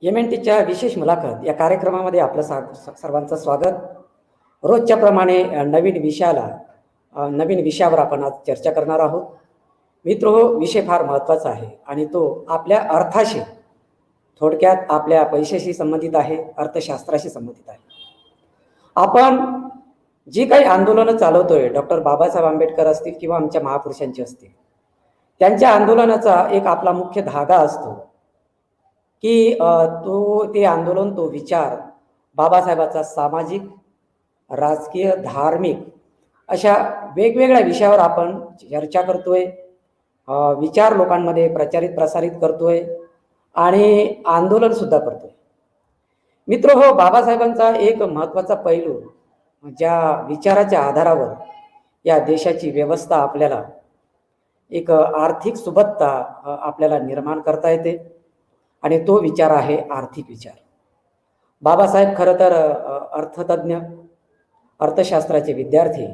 MNTच्या विशेष मुलाखत या कार्यक्रमामध्ये आपलं सर्वांचं स्वागत. रोजच्या प्रमाणे नवीन विषयावर आपण आज चर्चा करणार आहोत. मित्रहो, विषय फार महत्त्वाचा आहे आणि तो आपल्या अर्थाशी, थोडक्यात आपल्या पैशाशी संबंधित आहे, अर्थशास्त्राशी संबंधित आहे. आपण जी काही आंदोलनं चालवतोय, डॉक्टर बाबासाहेब आंबेडकर असतील किंवा आमच्या महापुरुषांची असतील, त्यांच्या आंदोलनाचा एक आपला मुख्य धागा असतो की ते आंदोलन, तो विचार बाबासाहेबाचा सामाजिक, राजकीय, धार्मिक अशा वेगवेगळ्या विषयावर आपण चर्चा करतोय, विचार लोकांमध्ये प्रसारित करतोय आणि आंदोलन सुद्धा करतोय. मित्र हो, बाबासाहेबांचा एक महत्त्वाचा पैलू, ज्या विचाराच्या आधारावर या देशाची व्यवस्था आपल्याला एक आर्थिक सुबत्ता आपल्याला निर्माण करता येते आणि तो विचार आहे आर्थिक विचार. बाबासाहेब खरं तर अर्थतज्ञ, अर्थशास्त्राचे विद्यार्थी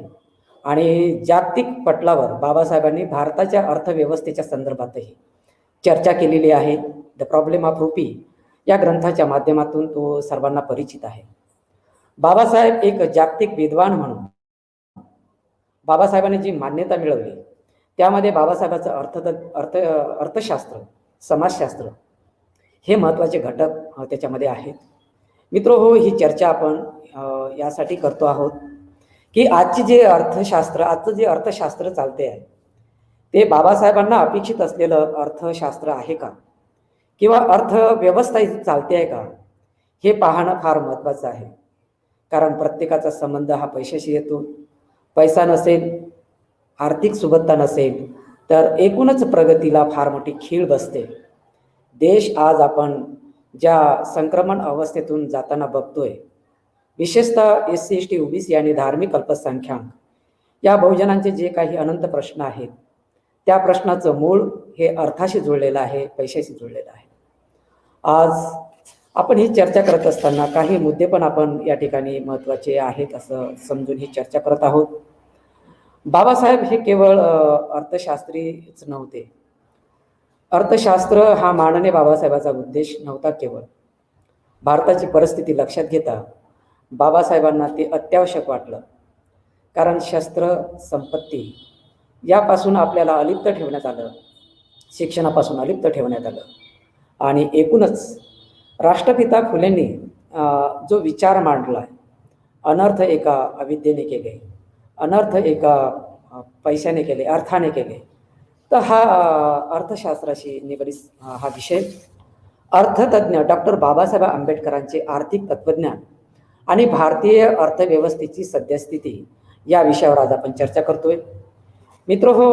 आणि जागतिक पटलावर बाबासाहेबांनी भारताच्या अर्थव्यवस्थेच्या संदर्भातही चर्चा केलेली आहे. द प्रॉब्लेम ऑफ रुपी या ग्रंथाच्या माध्यमातून तो सर्वांना परिचित आहे. बाबासाहेब एक जागतिक विद्वान म्हणून बाबासाहेबांनी जी मान्यता मिळवली त्यामध्ये बाबासाहेबांचं अर्थशास्त्र, समाजशास्त्र हे महत्त्वाचे घटक त्याच्यामध्ये आहेत. मित्र हो, ही चर्चा आपण यासाठी करतो आहोत की आजचं जे अर्थशास्त्र चालते आहे ते बाबासाहेबांना अपेक्षित असलेलं अर्थशास्त्र आहे का, किंवा अर्थव्यवस्था चालते आहे का, हे पाहणं फार महत्त्वाचं आहे. कारण प्रत्येकाचा संबंध हा पैशाशी येतो. पैसा नसेल, आर्थिक सुबत्ता नसेल तर एकूणच प्रगतीला फार मोठी खीळ बसते. देश आज आपण ज्या संक्रमण अवस्थेतून जाताना बघतोय, विशेषतः SC ST OBC आणि धार्मिक अल्पसंख्याक या बहुजनांचे जे काही अनंत प्रश्न आहेत, त्या प्रश्नाचं मूळ हे अर्थाशी जुळलेलं आहे, पैशाशी जुळलेलं आहे. आज आपण ही चर्चा करत असताना काही मुद्दे पण आपण या ठिकाणी महत्त्वाचे आहेत असं समजून ही चर्चा करत आहोत. बाबासाहेब हे केवळ अर्थशास्त्रीच नव्हते. अर्थशास्त्र हा माननीय बाबासाहेबांचा उद्देश नव्हता केवळ. भारताची परिस्थिती लक्षात घेता बाबासाहेबांना ते अत्यावश्यक वाटलं. कारण शस्त्र संपत्ती यापासून आपल्याला अलिप्त ठेवण्यात आलं, शिक्षणापासून अलिप्त ठेवण्यात आलं आणि एकूणच राष्ट्रपिता फुलेंनी जो विचार मांडला, अनर्थ एका अविद्येने केले, अनर्थ एका पैशाने केले, अर्थाने केले, तर हा अर्थशास्त्राशी निगडीत हा विषय. अर्थतज्ञ डॉक्टर बाबासाहेब आंबेडकरांचे आर्थिक तत्त्वज्ञान आणि भारतीय अर्थव्यवस्थेची सद्यस्थिती या विषयावर आज आपण चर्चा करतोय. मित्र हो,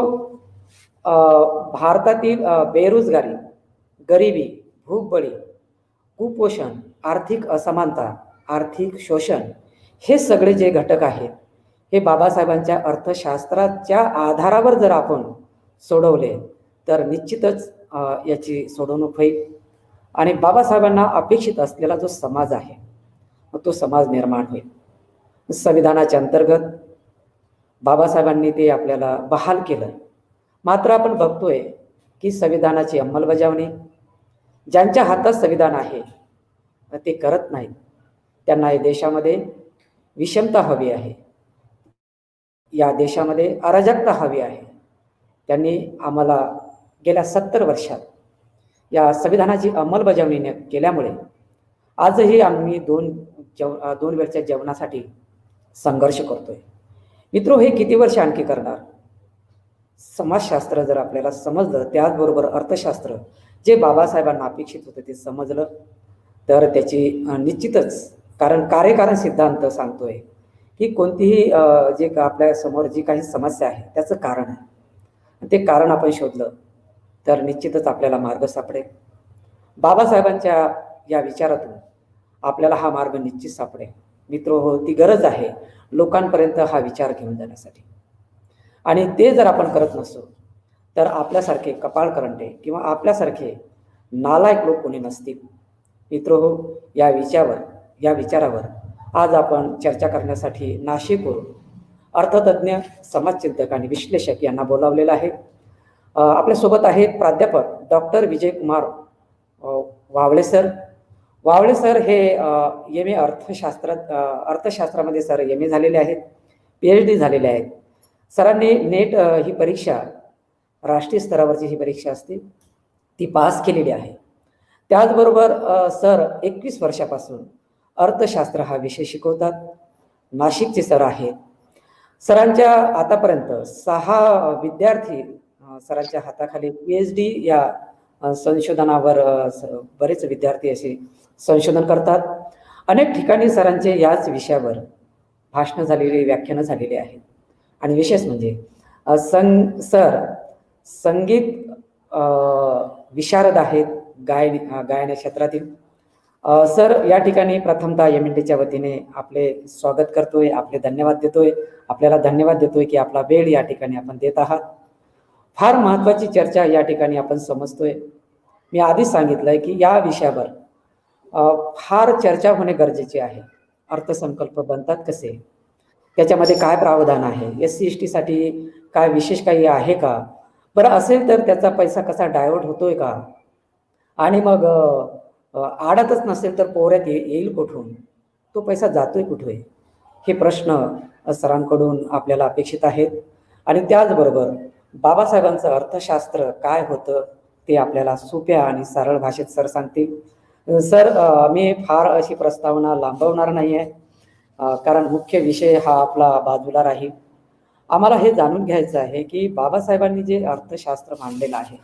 भारतातील बेरोजगारी, गरिबी, भूकबळी, कुपोषण, आर्थिक असमानता, आर्थिक शोषण हे सगळे जे घटक आहेत हे बाबासाहेबांच्या अर्थशास्त्राच्या आधारावर जर आपण सोडवले तर निश्चितच याची सोडवणूक होईल आणि बाबासाहेबांना अपेक्षित असलेला जो समाज आहे तो समाज निर्माण होईल. संविधानाच्या अंतर्गत बाबासाहेबांनी ते आपल्याला बहाल केलं. मात्र आपण बघतोय की संविधानाची अंमलबजावणी ज्यांच्या हातात संविधान आहे ते करत नाहीत. त्यांना या देशामध्ये विषमता हवी आहे, या देशामध्ये अराजकता हवी आहे. त्यांनी आम्हाला गेल्या 70 वर्षात या संविधानाची अंमलबजावणी केल्यामुळे आजही आम्ही दोन वेळच्या जेवणासाठी संघर्ष करतोय. मित्रो, हे किती वर्ष आणखी करणार? समाजशास्त्र जर आपल्याला समजलं, त्याचबरोबर अर्थशास्त्र जे बाबासाहेबांना अपेक्षित होतं ते समजलं तर त्याची निश्चितच, कारण कार्यकारण सिद्धांत सांगतोय की कोणतीही जे आपल्या समोर जी काही समस्या आहे त्याचं कारण आहे, ते कारण आपण शोधलं तर निश्चितच आपल्याला मार्ग सापडेल. बाबासाहेबांच्या या विचारातून आपल्याला हा मार्ग निश्चित सापडेल. मित्र हो, ती गरज आहे लोकांपर्यंत हा विचार घेऊन जाण्यासाठी. आणि ते जर आपण करत नसू तर आपल्यासारखे कपाळकरंटे किंवा आपल्यासारखे नालायक लोक कोणी नसतील. मित्र हो, या विचारावर आज आपण चर्चा करण्यासाठी नाशिकवरून अर्थतज्ञ, समाजचिंतक आणि विश्लेषक यांना बोलावलेलं आहे. आपल्यासोबत आहेत प्राध्यापक doctor Vijaykumar Vavale sir, Vavale sir हे एम ए अर्थशास्त्रामध्ये सर एम ए झालेले आहेत, PhD झालेले आहेत. सरांनी नेट ही परीक्षा राष्ट्रीय स्तरावरची ही परीक्षा असते ती पास केलेली आहे. त्याचबरोबर सर 21 वर्षापासून अर्थशास्त्र हा विषय शिकवतात. नाशिकचे सर आहेत. सरांच्या आतापर्यंत 6 विद्यार्थी सरांच्या हाताखाली PhD या संशोधनावर बरेच विद्यार्थी असे संशोधन करतात. अनेक ठिकाणी सरांचे याच विषयावर भाषणं झालेली, व्याख्यानं झालेली आहेत. आणि विशेष म्हणजे सर संगीत विशारद आहेत, गायन क्षेत्रातील. सर या ठिकाणी प्रथमतः MNTच्या वतीने आपले स्वागत करतोय, आपले धन्यवाद देतोय. आपल्याला धन्यवाद देतोय की आपला वेळ या ठिकाणी आपण देत आहात. फार महत्त्वाची चर्चा या ठिकाणी आपण समजतोय. मी आधीच सांगितलंय की या विषयावर फार चर्चा होणे गरजेचे आहे. अर्थसंकल्प बनतात कसे, त्याच्यामध्ये काय प्रावधान आहे, SC ST साठी काय विशेष काही आहे का, बरं असेल तर त्याचा पैसा कसा डायव्हर्ट होतोय का, आणि मग आडतच नसेल तर पोऱ्यात येईल कुठून, तो पैसा जातोय कुठे, हे प्रश्न सरांकडून आपल्याला अपेक्षित आहेत. आणि त्याचबरोबर बाबासाहेबांचं अर्थशास्त्र काय होतं ते आपल्याला सोप्या आणि सरळ भाषेत सर सांगतील. सर मी फार अशी प्रस्तावना लांबवणार नाही आहे, कारण मुख्य विषय हा आपला बाजूला राहील. आम्हाला हे जाणून घ्यायचं आहे की बाबासाहेबांनी जे अर्थशास्त्र मांडलेलं आहे,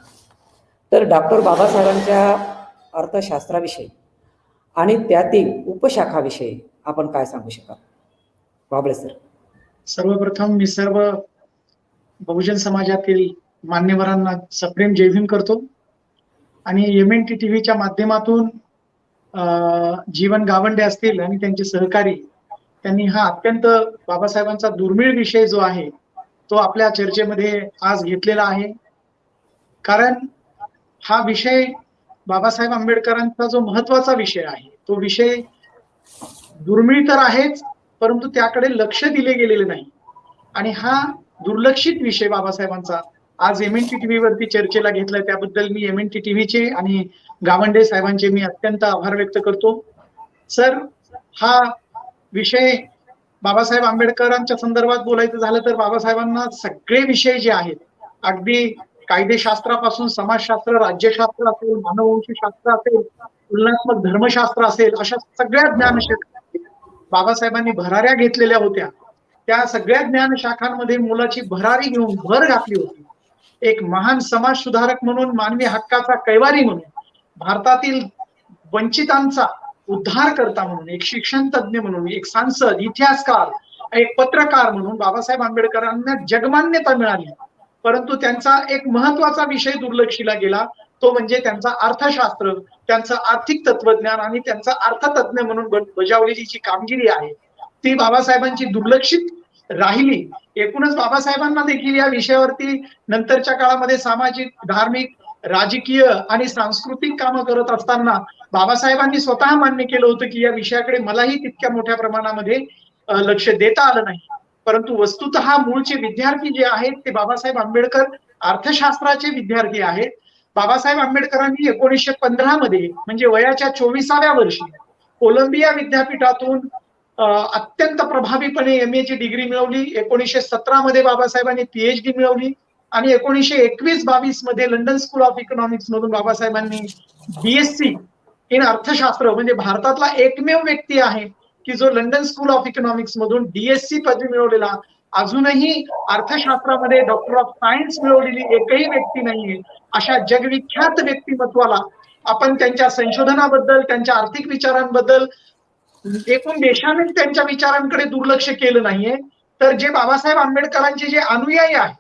तर डॉक्टर बाबासाहेबांच्या अर्थशास्त्राविषयी आणि त्यातील उपशाखाविषयी आपण काय सांगू शकाल? बाबळे सर. सर्वप्रथम मी सर्व बहुजन समाजातील मान्यवरांना सप्रेम जय भीम करतो. आणि MNT टीव्हीच्या माध्यमातून जीवन गावंडे असतील आणि त्यांचे सहकारी, त्यांनी हा अत्यंत बाबासाहेबांचा दुर्मिळ विषय जो आहे तो आपल्या चर्चेमध्ये आज घेतलेला आहे. कारण हा विषय बाबासाहेब आंबेडकरांचा जो महत्वाचा विषय आहे, तो विषय दुर्मिळ तर आहेच, परंतु त्याकडे लक्ष दिले गेलेले नाही. आणि हा दुर्लक्षित विषय बाबासाहेबांचा आज MNT टीव्हीवरती चर्चेला घेतलाय, त्याबद्दल मी MNT टीव्हीचे आणि गावंडे साहेबांचे मी अत्यंत आभार व्यक्त करतो. सर, हा विषय बाबासाहेब आंबेडकरांच्या संदर्भात बोलायचं झालं तर बाबासाहेबांना सगळे विषय जे आहेत, अगदी कायदेशास्त्रापासून समाजशास्त्र, राज्यशास्त्र असेल, मानववंशशास्त्र असेल, तुलनात्मक धर्मशास्त्र असेल, अशा सगळ्या ज्ञानशाखा बाबासाहेबांनी भराऱ्या घेतलेल्या होत्या. त्या सगळ्या ज्ञानशाखांमध्ये मुलाची भरारी घेऊन भर घातली होती. एक महान समाज सुधारक म्हणून, मानवी हक्काचा कैवारी म्हणून, भारतातील वंचितांचा उद्धार करता म्हणून, एक शिक्षण तज्ञ म्हणून, एक सांसद, इतिहासकार, एक पत्रकार म्हणून बाबासाहेब आंबेडकरांना जगमान्यता मिळाली. परंतु त्यांचा एक महत्वाचा विषय दुर्लक्षिला गेला, तो म्हणजे त्यांचा अर्थशास्त्र, त्यांचं आर्थिक तत्वज्ञान आणि त्यांचा अर्थतज्ञ म्हणून बजावलेली जी कामगिरी आहे ती बाबासाहेबांची दुर्लक्षित राहिली. एकूणच बाबासाहेबांना देखील या विषयावरती नंतरच्या काळामध्ये सामाजिक, धार्मिक, राजकीय आणि सांस्कृतिक कामं करत असताना बाबासाहेबांनी स्वतः मान्य केलं होतं की या विषयाकडे मलाही तितक्या मोठ्या प्रमाणामध्ये लक्ष देता आलं नाही. परंतु वस्तुतः मूळचे विद्यार्थी जे आहेत ते बाबासाहेब आंबेडकर अर्थशास्त्राचे विद्यार्थी आहेत. बाबासाहेब आंबेडकरांनी 1915 मध्ये म्हणजे वयाच्या 24व्या वर्षी कोलंबिया विद्यापीठातून अत्यंत प्रभावीपणे MA ची डिग्री मिळवली. 1917 मध्ये बाबासाहेबांनी PhD मिळवली आणि 1921-22 मध्ये लंडन स्कूल ऑफ इकॉनॉमिक्स मधून बाबासाहेबांनी BSc इन अर्थशास्त्र, म्हणजे भारतातला एकमेव व्यक्ती आहे की जो लंडन स्कूल ऑफ इकॉनॉमिक्स मधून DSc पदवी मिळवलेला, अजूनही अर्थशास्त्रामध्ये डॉक्टर ऑफ सायन्स मिळवलेली एकही व्यक्ती नाहीये. अशा जगविख्यात व्यक्तिमत्वाला आपण त्यांच्या संशोधनाबद्दल, त्यांच्या आर्थिक विचारांबद्दल, एकूण देशाने त्यांच्या विचारांकडे दुर्लक्ष केलं नाहीये. तर जे बाबासाहेब आंबेडकरांचे जे अनुयायी आहेत,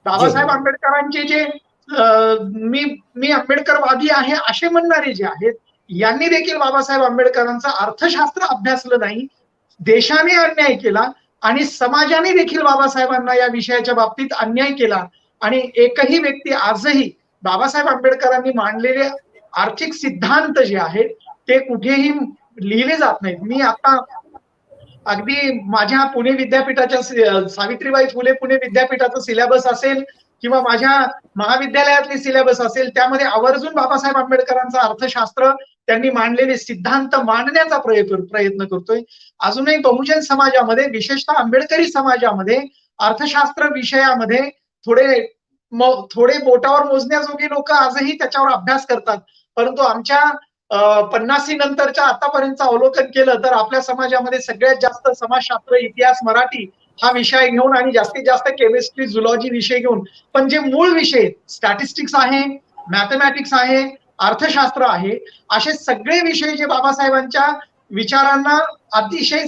बाबासाहेब आंबेडकरांचे जे मी आंबेडकरवादी आहे असे म्हणणारे जे आहेत, यांनी देखील बाबासाहेब आंबेडकरांचं अर्थशास्त्र अभ्यासलं नाही. देशाने अन्याय केला आणि समाजाने देखील बाबासाहेबांना या विषयाच्या बाबतीत अन्याय केला. आणि एकही व्यक्ती आजही बाबासाहेब आंबेडकरांनी मांडलेले आर्थिक सिद्धांत जे आहेत ते कुठेही लिहिले जात नाहीत. मी आता अगदी माझ्या पुणे विद्यापीठाच्या सावित्रीबाई फुले पुणे विद्यापीठाचं सिलेबस असेल किंवा माझ्या महाविद्यालयातली सिलेबस असेल, त्यामध्ये आवर्जून बाबासाहेब आंबेडकरांचं अर्थशास्त्र त्यांनी मांडलेले सिद्धांत मांडण्याचा प्रयत्न करतोय. अजूनही बहुजन समाजामध्ये, विशेषतः आंबेडकरी समाजामध्ये अर्थशास्त्र विषयामध्ये थोडे बोटावर मोजण्याजोगे लोक आजही त्याच्यावर अभ्यास करतात. परंतु आमच्या 50 नंतरच्या आतापर्यंत अवलोकन केलं तर आपल्या समाजामध्ये सगळ्यात जास्त समाजशास्त्र, इतिहास, मराठी हा विषय घेऊन आणि जास्तीत जास्त केमिस्ट्री, झुलॉजी विषय घेऊन, पण जे मूळ विषय स्टॅटिस्टिक्स आहे, मॅथमॅटिक्स आहे, अर्थशास्त्र आहे, असे सगळे विषय जे बाबासाहेबांच्या विचारांना अतिशय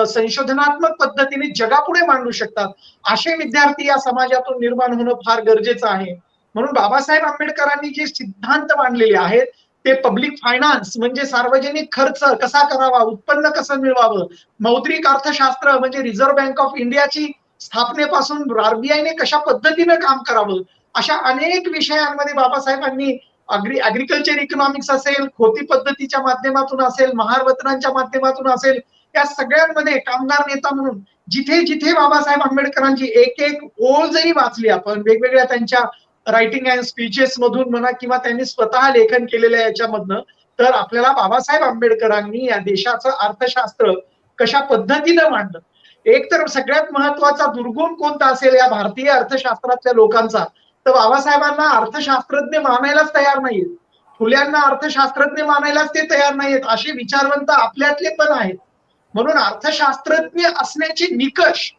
संशोधनात्मक पद्धतीने जगापुढे मांडू शकतात, असे विद्यार्थी या समाजातून निर्माण होणं फार गरजेचं आहे. म्हणून बाबासाहेब आंबेडकरांनी जे सिद्धांत मांडलेले आहेत ते पब्लिक फायनान्स म्हणजे सार्वजनिक खर्च कसा करावा, उत्पन्न कसं मिळवावं, मौद्रिक अर्थशास्त्र म्हणजे रिझर्व्ह बँक ऑफ इंडियाची स्थापनेपासून आरबीआयने कशा पद्धतीनं काम करावं, अशा अनेक विषयांमध्ये बाबासाहेबांनी अग्रिकल्चर इकॉनॉमिक्स असेल, खोती पद्धतीच्या माध्यमातून असेल, महारवतनांच्या माध्यमातून असेल, या सगळ्यांमध्ये कामगार नेता म्हणून जिथे जिथे बाबासाहेब आंबेडकरांची एक एक ओळ जरी वाचली आपण वेगवेगळ्या त्यांच्या रायटिंग अँड स्पीचेस मधून म्हणा किंवा त्यांनी स्वतः लेखन केलेल्या याच्यामधनं, तर आपल्याला बाबासाहेब आंबेडकरांनी या देशाचं अर्थशास्त्र कशा पद्धतीनं मांडलं. एक तर सगळ्यात महत्वाचा दुर्गुण कोणता असेल या भारतीय अर्थशास्त्रातल्या लोकांचा, तर बाबासाहेबांना अर्थशास्त्रज्ञ मानायलाच तयार नाहीत. फुल्यांना अर्थशास्त्रज्ञ मानायलाच ते तयार नाहीत. असे विचारवंत आपल्यातले पण आहेत. म्हणून अर्थशास्त्रज्ञ असण्याचे निकष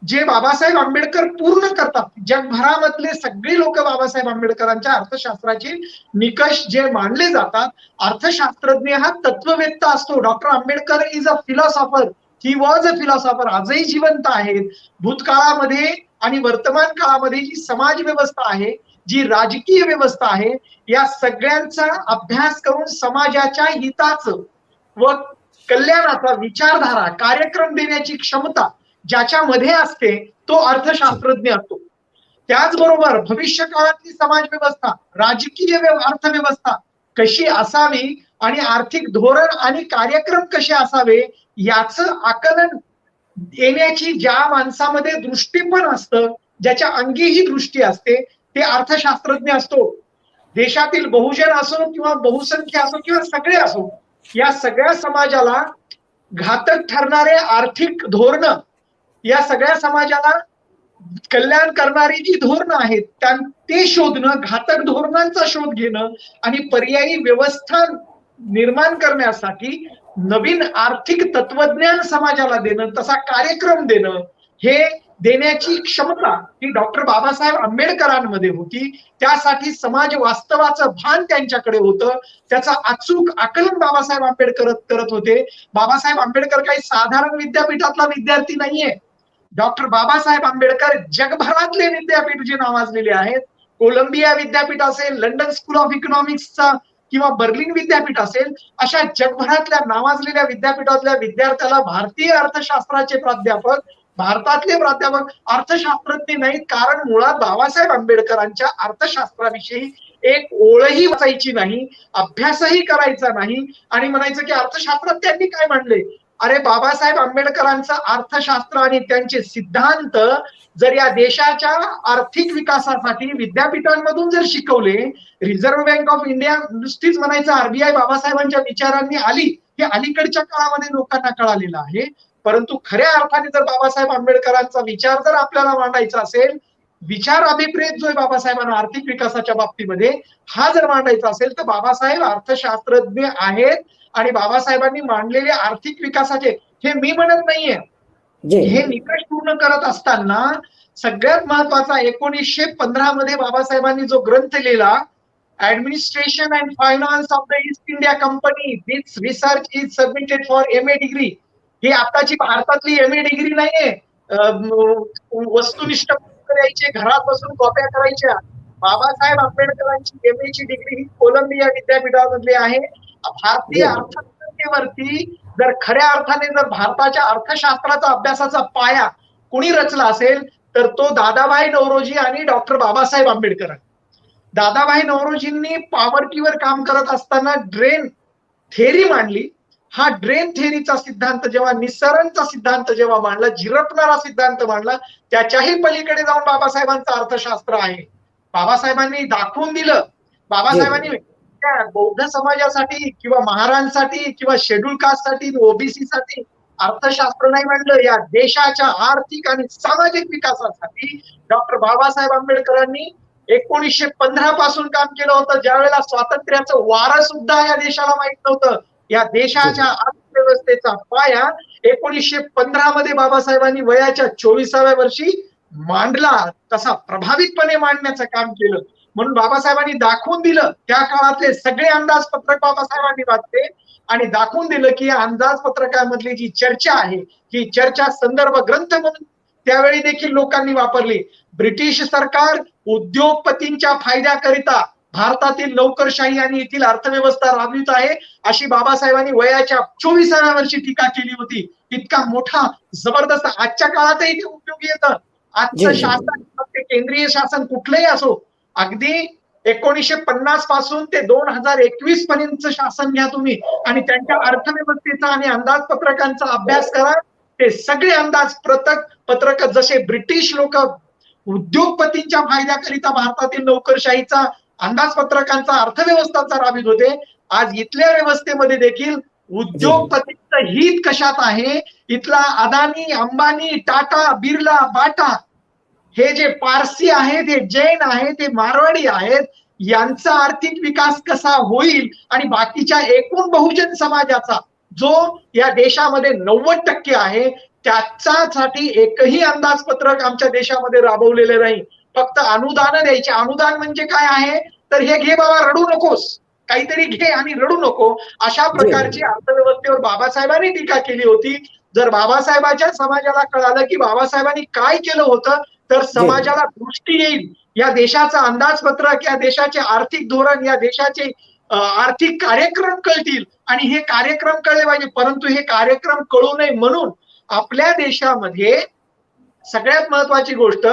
जे बाबासाहेब आंबेडकर पूर्ण करतात, जगभरामधले सगळे लोक बाबासाहेब आंबेडकरांच्या अर्थशास्त्राचे निकष जे मानले जातात, अर्थशास्त्रज्ञ हा तत्ववेत्ता असतो. Doctor Ambedkar is a philosopher, he was a philosopher, आजही जिवंत आहेत. भूतकाळामध्ये आणि वर्तमान काळामध्ये जी समाज व्यवस्था आहे, जी राजकीय व्यवस्था आहे, या सगळ्यांचा अभ्यास करून समाजाच्या हिताचं व कल्याणाचा विचारधारा, कार्यक्रम देण्याची क्षमता ज्याच्यामध्ये असते तो अर्थशास्त्रज्ञ असतो. त्याचबरोबर भविष्य काळातली समाज व्यवस्था, राजकीय अर्थव्यवस्था कशी असावी आणि आर्थिक धोरण आणि कार्यक्रम कसे असावे याचं आकलन येण्याची ज्या माणसामध्ये दृष्टीपण असतं, ज्याच्या अंगी ही दृष्टी असते, ते अर्थशास्त्रज्ञ असतो. देशातील बहुजन असो किंवा बहुसंख्य असो किंवा सगळे असो, या सगळ्या समाजाला घातक ठरणारे आर्थिक धोरणं, या सगळ्या समाजाला कल्याण करणारी जी धोरणं आहेत ते शोधणं, घातक धोरणांचा शोध घेणं आणि पर्यायी व्यवस्था निर्माण करण्यासाठी नवीन आर्थिक तत्वज्ञान समाजाला देणं, तसा कार्यक्रम देणं, हे देण्याची क्षमता ही डॉक्टर बाबासाहेब आंबेडकरांमध्ये होती. त्यासाठी समाज वास्तवाचं भान त्यांच्याकडे होतं. त्याचं अचूक आकलन बाबासाहेब आंबेडकर करत होते. बाबासाहेब आंबेडकर काही साधारण विद्यापीठातला विद्यार्थी नाहीये. डॉक्टर बाबासाहेब आंबेडकर जगभरातले विद्यापीठ जे नावाजलेले आहेत, कोलंबिया विद्यापीठ असेल, लंडन स्कूल ऑफ इकॉनॉमिक्सचा किंवा बर्लिन विद्यापीठ असेल, अशा जगभरातल्या नावाजलेल्या विद्यापीठातल्या विद्यार्थ्याला भारतीय अर्थशास्त्राचे प्राध्यापक, भारतातले प्राध्यापक अर्थशास्त्रज्ञ नाहीत. कारण मुळात बाबासाहेब आंबेडकरांच्या अर्थशास्त्राविषयी एक ओळही वाचायची नाही, अभ्यासही करायचा नाही आणि म्हणायचं की अर्थशास्त्रात त्यांनी काय मांडले. अरे बाबासाहेब आंबेडकरांचं अर्थशास्त्र आणि त्यांचे सिद्धांत जर या देशाच्या आर्थिक विकासासाठी विद्यापीठांमधून जर शिकवले, रिझर्व्ह बँक ऑफ इंडिया नुसतीच म्हणायचं आरबीआय बाबासाहेबांच्या विचारांनी आली, हे अलीकडच्या काळामध्ये लोकांना कळालेलं आहे. परंतु खऱ्या अर्थाने जर बाबासाहेब आंबेडकरांचा विचार जर आपल्याला मांडायचा असेल, विचार अभिप्रेत जो आहे बाबासाहेबांना आर्थिक विकासाच्या बाबतीमध्ये, हा जर मांडायचा असेल तर बाबासाहेब अर्थशास्त्रज्ञ आहेत. आणि बाबासाहेबांनी मांडलेले आर्थिक विकासाचे, हे मी म्हणत नाहीये, हे निकष पूर्ण करत असताना सगळ्यात महत्वाचा 1915 मध्ये बाबासाहेबांनी जो ग्रंथ लिहिला, administration and finance of the East India company, this research is submitted for MA degree. ही आताची भारतातली MA डिग्री नाहीये, वस्तुनिष्ठ करायचे, घरात बसून कॉप्या करायच्या. बाबासाहेब आंबेडकरांची MA ची डिग्री ही कोलंबिया विद्यापीठामधली आहे. भारतीय अर्थव्यवस्थेवरती जर खऱ्या अर्थाने जर भारताच्या अर्थशास्त्राचा अभ्यासाचा पाया कुणी रचला असेल तर तो दादाभाई नौरोजी आणि डॉक्टर बाबासाहेब आंबेडकर. दादाभाई नौरोजींनी पॉवर्टीवर काम करत असताना ड्रेन थेअरी मांडली. हा ड्रेन थेअरीचा सिद्धांत जेव्हा, निस्सरणचा सिद्धांत जेव्हा मांडला, झिरपणारा सिद्धांत मांडला, त्याच्याही पलीकडे जाऊन बाबासाहेबांचं अर्थशास्त्र आहे. बाबासाहेबांनी दाखवून दिलं, बाबासाहेबांनी आपल्या बौद्ध समाजासाठी किंवा महारांसाठी किंवा शेड्यूल कास्टसाठी ओबीसी साठी अर्थशास्त्र नाही म्हणलं, या देशाच्या आर्थिक आणि सामाजिक विकासासाठी डॉक्टर बाबासाहेब आंबेडकरांनी 1915 पासून काम केलं होतं, ज्या वेळेला स्वातंत्र्याचं वारं सुद्धा या देशाला माहित नव्हतं. या देशाच्या अर्थव्यवस्थेचा पाया 1915 मध्ये बाबासाहेबांनी वयाच्या 24व्या वर्षी मांडला, तसा प्रभावितपणे मांडण्याचं काम केलं. म्हणून बाबासाहेबांनी दाखवून दिलं, त्या काळातले सगळे अंदाजपत्रक बाबासाहेबांनी वाचले आणि दाखवून दिलं की या अंदाजपत्रकामधली जी चर्चा आहे ही चर्चा संदर्भ ग्रंथ म्हणून त्यावेळी देखील लोकांनी वापरली. ब्रिटिश सरकार उद्योगपतींच्या फायद्याकरिता भारतातील नोकरशाही आणि येथील अर्थव्यवस्था राबवित आहे अशी बाबासाहेबांनी वयाच्या 24व्या वर्षी टीका केली होती. इतका मोठा जबरदस्त आजच्या काळातही ते उपयोगी येतं. आजचं शासन, ते केंद्रीय शासन कुठलंही असो, अगदी 1950 पासून ते 2021 पर्यंतचं शासन घ्या तुम्ही आणि त्यांच्या अर्थव्यवस्थेचा आणि अंदाजपत्रकांचा अभ्यास करा. ते सगळे अंदाजपत्रक जसे ब्रिटिश लोक उद्योगपतींच्या फायद्याकरिता भारतातील नोकरशाहीचा अंदाजपत्रकांचा अर्थव्यवस्थाचा राबवित होते, आज इथल्या व्यवस्थेमध्ये देखील उद्योगपतींचं हित कशात आहे, इथला अदानी, अंबानी, टाटा, बिर्ला, बाटा हे जे पारसी आहेत, हे जैन आहेत, हे मारवाडी आहेत, यांचा आर्थिक विकास कसा होईल आणि बाकीच्या एकूण बहुजन समाजाचा जो या देशामध्ये 90% आहे त्याच्यासाठी एकही अंदाजपत्रक आमच्या देशामध्ये राबवलेले नाही. फक्त अनुदान द्यायचे. अनुदान म्हणजे काय आहे, तर हे घे बाबा, रडू नकोस, काहीतरी घे आणि रडू नको, अशा प्रकारची अर्थव्यवस्थेवर बाबासाहेबांनी टीका केली होती. जर बाबासाहेबांच्या समाजाला कळालं की बाबासाहेबांनी काय केलं होतं तर समाजाला दृष्टी येईल, या देशाचं अंदाजपत्रक, या देशाचे आर्थिक धोरण, या देशाचे आर्थिक कार्यक्रम कळतील आणि हे कार्यक्रम कळले पाहिजे. परंतु हे कार्यक्रम कळू नये म्हणून आपल्या देशामध्ये सगळ्यात महत्वाची गोष्ट,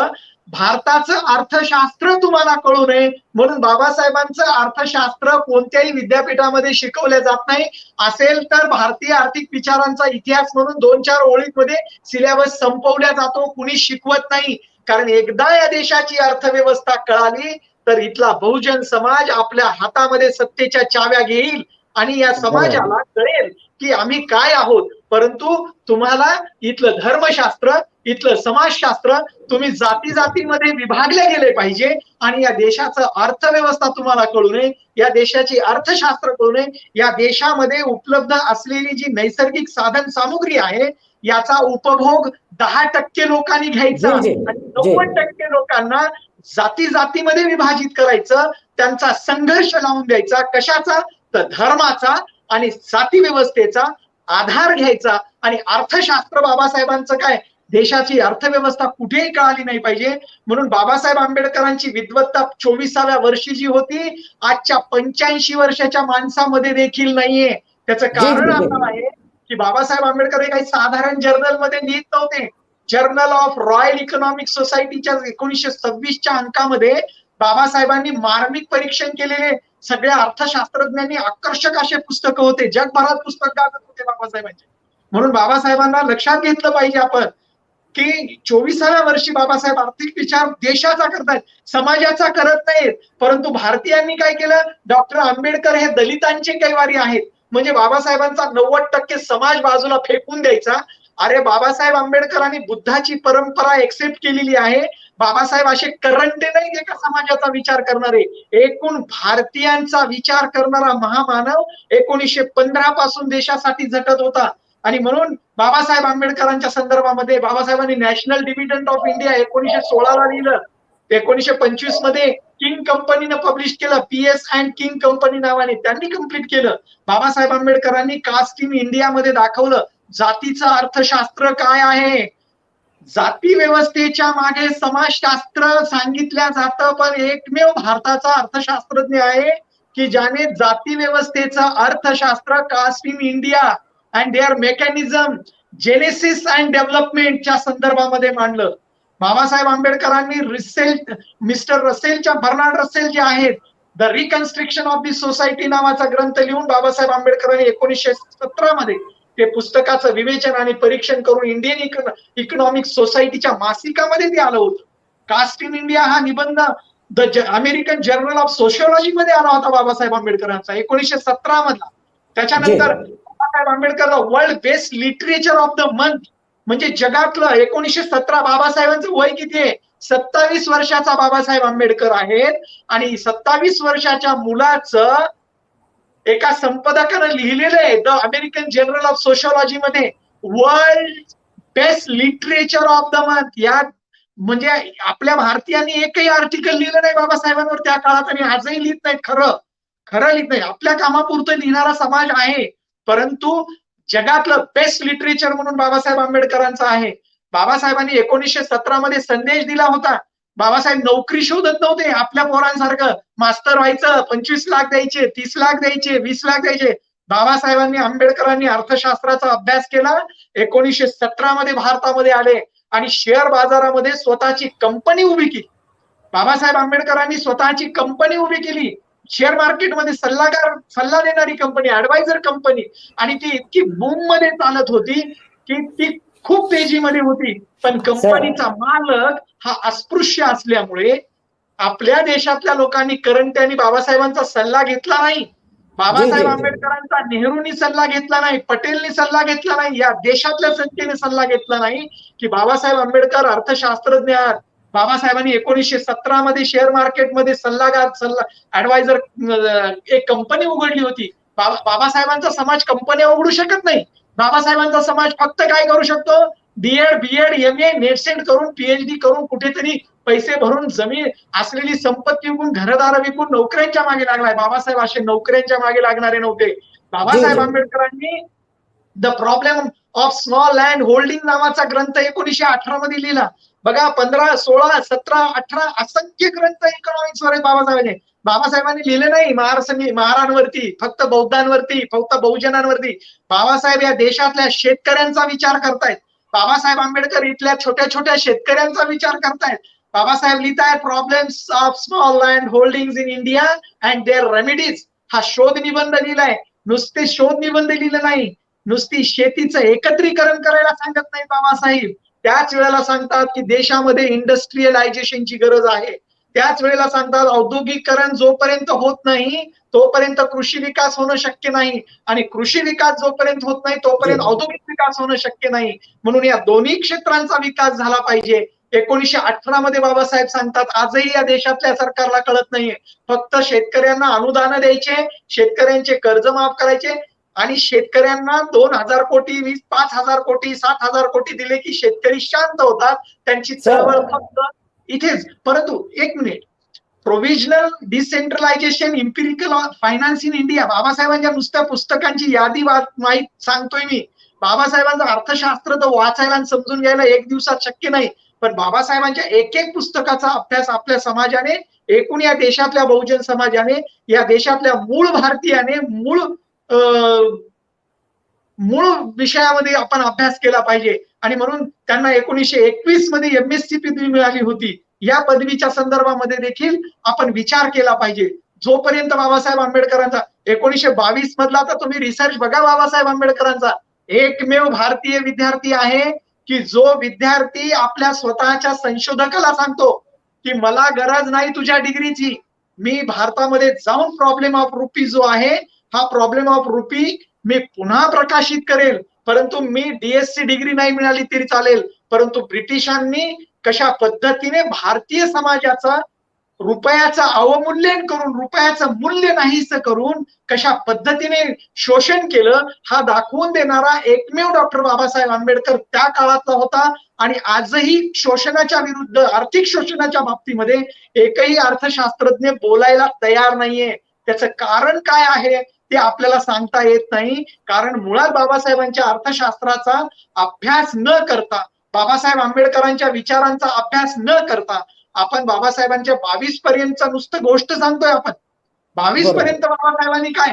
भारताचं अर्थशास्त्र तुम्हाला कळू नये म्हणून बाबासाहेबांचं अर्थशास्त्र कोणत्याही विद्यापीठामध्ये शिकवलं जात नाही. असेल तर भारतीय आर्थिक विचारांचा इतिहास म्हणून 2-4 ओळींमध्ये सिलेबस संपवला जातो, कुणी शिकवत नाही. कारण एकदा या देशाची अर्थव्यवस्था कळाली तर इथला बहुजन समाज आपल्या हातामध्ये सत्तेच्या चाव्या घेईल आणि या समाजाला कळेल की आम्ही काय आहोत. परंतु तुम्हाला इथलं धर्मशास्त्र, इथलं समाजशास्त्र, तुम्ही जाती जातीमध्ये विभागले गेले पाहिजे आणि या देशाचं अर्थव्यवस्था तुम्हाला कळू नये, या देशाची अर्थशास्त्र कळू नये, या देशामध्ये उपलब्ध असलेली जी नैसर्गिक साधन सामुग्री आहे याचा उपभोग 10% लोकांनी घ्यायचा आणि 90% लोकांना जाती जातीमध्ये विभाजित करायचं, त्यांचा संघर्ष लावून द्यायचा. कशाचा, तर धर्माचा आणि जाती व्यवस्थेचा आधार घ्यायचा. आणि अर्थशास्त्र बाबासाहेबांचं काय, देशाची अर्थव्यवस्था कुठेही कळाली नाही पाहिजे म्हणून बाबासाहेब आंबेडकरांची विद्वत्ता 24व्या वर्षी जी होती आजच्या 85 वर्षाच्या माणसामध्ये देखील नाहीये. त्याचं कारण असं आहे की बाबासाहेब आंबेडकर हे काही साधारण जर्नल मध्ये लिहित नव्हते. जर्नल ऑफ रॉयल इकॉनॉमिक सोसायटीच्या 1926च्या अंकामध्ये बाबासाहेबांनी मार्मिक परीक्षण केलेले सगळ्या अर्थशास्त्रज्ञांनी आकर्षक असे पुस्तकं होते, जगभरात पुस्तक गाजत होते बाबासाहेबांचे. म्हणून बाबासाहेबांना लक्षात घेतलं पाहिजे आपण की 24व्या वर्षी बाबासाहेब आर्थिक विचार देशाचा करतायत, समाजाचा करत नाहीत. परंतु भारतीयांनी काय केलं, डॉक्टर आंबेडकर हे दलितांचे कैवारी आहेत म्हणजे बाबासाहेबांचा 90% समाज बाजूला फेकून द्यायचा. अरे बाबासाहेब आंबेडकरांनी बुद्धाची परंपरा एक्सेप्ट केलेली आहे. बाबासाहेब असे करंटे नाही एका समाजाचा विचार करणारे, एकूण भारतीयांचा विचार करणारा महामानव 1915 पासून देशासाठी झटत होता. आणि म्हणून बाबासाहेब आंबेडकरांच्या संदर्भामध्ये बाबासाहेबांनी नॅशनल डिव्हिडंड ऑफ इंडिया 1916 लिहिलं. 1925 मध्ये किंग कंपनीनं पब्लिश केलं, PS अँड किंग कंपनी नावाने त्यांनी कंप्लीट केलं. बाबासाहेब आंबेडकरांनी कास्ट इन इंडिया मध्ये दाखवलं जातीचं अर्थशास्त्र काय आहे. जाती व्यवस्थेच्या मागे समाजशास्त्र सांगितल्या जातं, पण एकमेव भारताचा अर्थशास्त्रज्ञ आहे की ज्याने जाती व्यवस्थेचं अर्थशास्त्र caste in India and their mechanism, genesis and डेव्हलपमेंटच्या संदर्भामध्ये मांडलं. बाबासाहेब आंबेडकरांनी मिस्टर रसेलच्या, बर्नार्ड रसेल जे आहेत, the reconstruction of the society नावाचा ग्रंथ लिहून बाबासाहेब आंबेडकरांनी 1917 मध्ये ते पुस्तकाचं विवेचन आणि परीक्षण करून इंडियन इकॉनॉमिक सोसायटीच्या मासिकामध्ये ते आलं होतं. कास्ट इन इंडिया हा निबंध अमेरिकन जर्नल ऑफ सोशिओलॉजी मध्ये आला होता बाबासाहेब आंबेडकरांचा 1917 मधला. त्याच्यानंतर बाबासाहेब आंबेडकरला world best literature of the month म्हणजे जगातलं 1917. बाबासाहेबांचं वय किती आहे? 27 वर्षाचा बाबासाहेब आंबेडकर आहेत आणि 27 वर्षाच्या मुलाचं एका संपादकानं लिहिलेलं आहे the American journal of sociology मध्ये world best literature of the month. या म्हणजे आपल्या भारतीयांनी एकही आर्टिकल लिहिलं नाही बाबासाहेबांवर त्या काळात आणि आजही लिहित नाही. खरं लिहित नाही. आपल्या कामापुरतं लिहिणारा समाज आहे, परंतु जगातलं बेस्ट लिटरेचर म्हणून बाबासाहेब आंबेडकरांचं आहे. बाबासाहेबांनी 1917 मध्ये संदेश दिला होता. बाबासाहेब नोकरी शोधत नव्हते आपल्या पोरांसारखं. मास्तर व्हायचं, 25 लाख द्यायचे, 30 लाख द्यायचे, 20 लाख द्यायचे. बाबासाहेबांनी आंबेडकरांनी अर्थशास्त्राचा अभ्यास केला. 1917 मध्ये भारतामध्ये आले आणि शेअर बाजारामध्ये स्वतःची कंपनी उभी केली. बाबासाहेब आंबेडकरांनी स्वतःची कंपनी उभी केली. शेअर मार्केटमध्ये सल्ला देणारी कंपनी, ऍडवायझर कंपनी. आणि ती इतकी बूम मध्ये चालत होती की ती खूप तेजीमध्ये होती. पण कंपनीचा मालक हा अस्पृश्य असल्यामुळे आपल्या देशातल्या लोकांनी करंट्यानी बाबासाहेबांचा सल्ला घेतला नाही. बाबासाहेब आंबेडकरांचा नेहरूंनी सल्ला घेतला नाही, पटेलनी सल्ला घेतला नाही, या देशातल्या संस्थेने सल्ला घेतला नाही की बाबासाहेब आंबेडकर अर्थशास्त्रज्ञ आहेत. बाबासाहेबांनी 1917 मध्ये शेअर मार्केटमध्ये ऍडवायझर एक कंपनी उघडली होती. बाबासाहेबांचा समाज कंपन्या उघडू शकत नाही. बाबासाहेबांचा समाज फक्त काय करू शकतो? बीएड एमए नेटसेट करून पीएचडी करून कुठेतरी पैसे भरून जमीन असलेली संपत्ती विकून घरदार विकून नोकऱ्यांच्या मागे लागलाय. बाबासाहेब असे नोकऱ्यांच्या मागे लागणारे नव्हते. बाबासाहेब आंबेडकरांनी the problem of small land holding नावाचा ग्रंथ 1918 मध्ये लिहिला. बघा 15, 16, 17, 18 असंख्य ग्रंथ इकॉनॉमिक्स वर बाबासाहेबांनी. बाबासाहेबांनी लिहिले नाही महारांवरती, फक्त बौद्धांवरती, फक्त बहुजनांवरती. बाबासाहेब या देशातल्या शेतकऱ्यांचा विचार करतायत. बाबासाहेब आंबेडकर इथल्या छोट्या छोट्या शेतकऱ्यांचा विचार करतायत. बाबासाहेब लिहित आहेत problems of small land holding in India and their remedies. हा शोध निबंध लिहिलाय. नुसते शोध निबंध लिहिले नाही, नुसती शेतीचं एकत्रीकरण करायला सांगत नाही बाबासाहेब. त्याच वेळेला सांगतात की देशामध्ये इंडस्ट्रियलायझेशनची गरज आहे. त्याच वेळेला सांगतात औद्योगिकरण जोपर्यंत होत नाही तोपर्यंत कृषी विकास होणं शक्य नाही, आणि कृषी विकास जोपर्यंत होत नाही तोपर्यंत औद्योगिक विकास होणं शक्य नाही. म्हणून या दोन्ही क्षेत्रांचा विकास झाला पाहिजे. 1918 मध्ये बाबासाहेब सांगतात. आजही या देशातल्या सरकारला कळत नाहीये. फक्त शेतकऱ्यांना अनुदान द्यायचे, शेतकऱ्यांचे कर्ज माफ करायचे आणि शेतकऱ्यांना 2,000 कोटी 5,000 कोटी 7,000 कोटी दिले की शेतकरी शांत होतात. त्यांची चळवळ फक्त इथेच. परंतु एक minute, provisional decentralisation empirical finance in India, बाबासाहेबांच्या नुसत्या पुस्तकांची यादी माहीत सांगतोय मी. बाबासाहेबांचं अर्थशास्त्र तर वाचायला आणि समजून घ्यायला एक दिवसात शक्य नाही, पण बाबासाहेबांच्या एक एक पुस्तकाचा अभ्यास आपल्या समाजाने, एकूण या देशातल्या बहुजन समाजाने, या देशातल्या मूळ भारतीयाने मूळ विषयामध्ये आपण अभ्यास केला पाहिजे. आणि म्हणून त्यांना 1921 मध्ये MSc पदवी मिळाली होती. या पदवीच्या संदर्भामध्ये देखील आपण विचार केला पाहिजे. जोपर्यंत बाबासाहेब आंबेडकरांचा 1922 मधला तर तुम्ही रिसर्च बघा. बाबासाहेब आंबेडकरांचा एकमेव भारतीय विद्यार्थी आहे की जो विद्यार्थी आपल्या स्वतःच्या संशोधकाला सांगतो की मला गरज नाही तुझ्या डिग्रीची, मी भारतामध्ये जाऊन प्रॉब्लेम ऑफ रुपी जो आहे हा प्रॉब्लेम ऑफ रुपी मी पुन्हा प्रकाशित करेल, परंतु मी DSc डिग्री नाही मिळाली तरी चालेल. परंतु ब्रिटिशांनी कशा पद्धतीने भारतीय समाजाचा रुपयाचं अवमूल्यन करून, रुपयाचं मूल्य नाहीस करून कशा पद्धतीने शोषण केलं हा दाखवून देणारा एकमेव डॉक्टर बाबासाहेब आंबेडकर त्या काळातला होता. आणि आजही शोषणाच्या विरुद्ध, आर्थिक शोषणाच्या बाबतीमध्ये एकही अर्थशास्त्रज्ञ बोलायला तयार नाहीये. त्याचं कारण काय आहे ते आपल्याला सांगता येत नाही. कारण मुळात बाबासाहेबांच्या अर्थशास्त्राचा अभ्यास न करता, बाबासाहेब आंबेडकरांच्या विचारांचा अभ्यास न करता आपण बाबासाहेबांच्या 22 पर्यंतचा नुसतं गोष्ट सांगतोय. आपण 22 पर्यंत बाबासाहेबांनी काय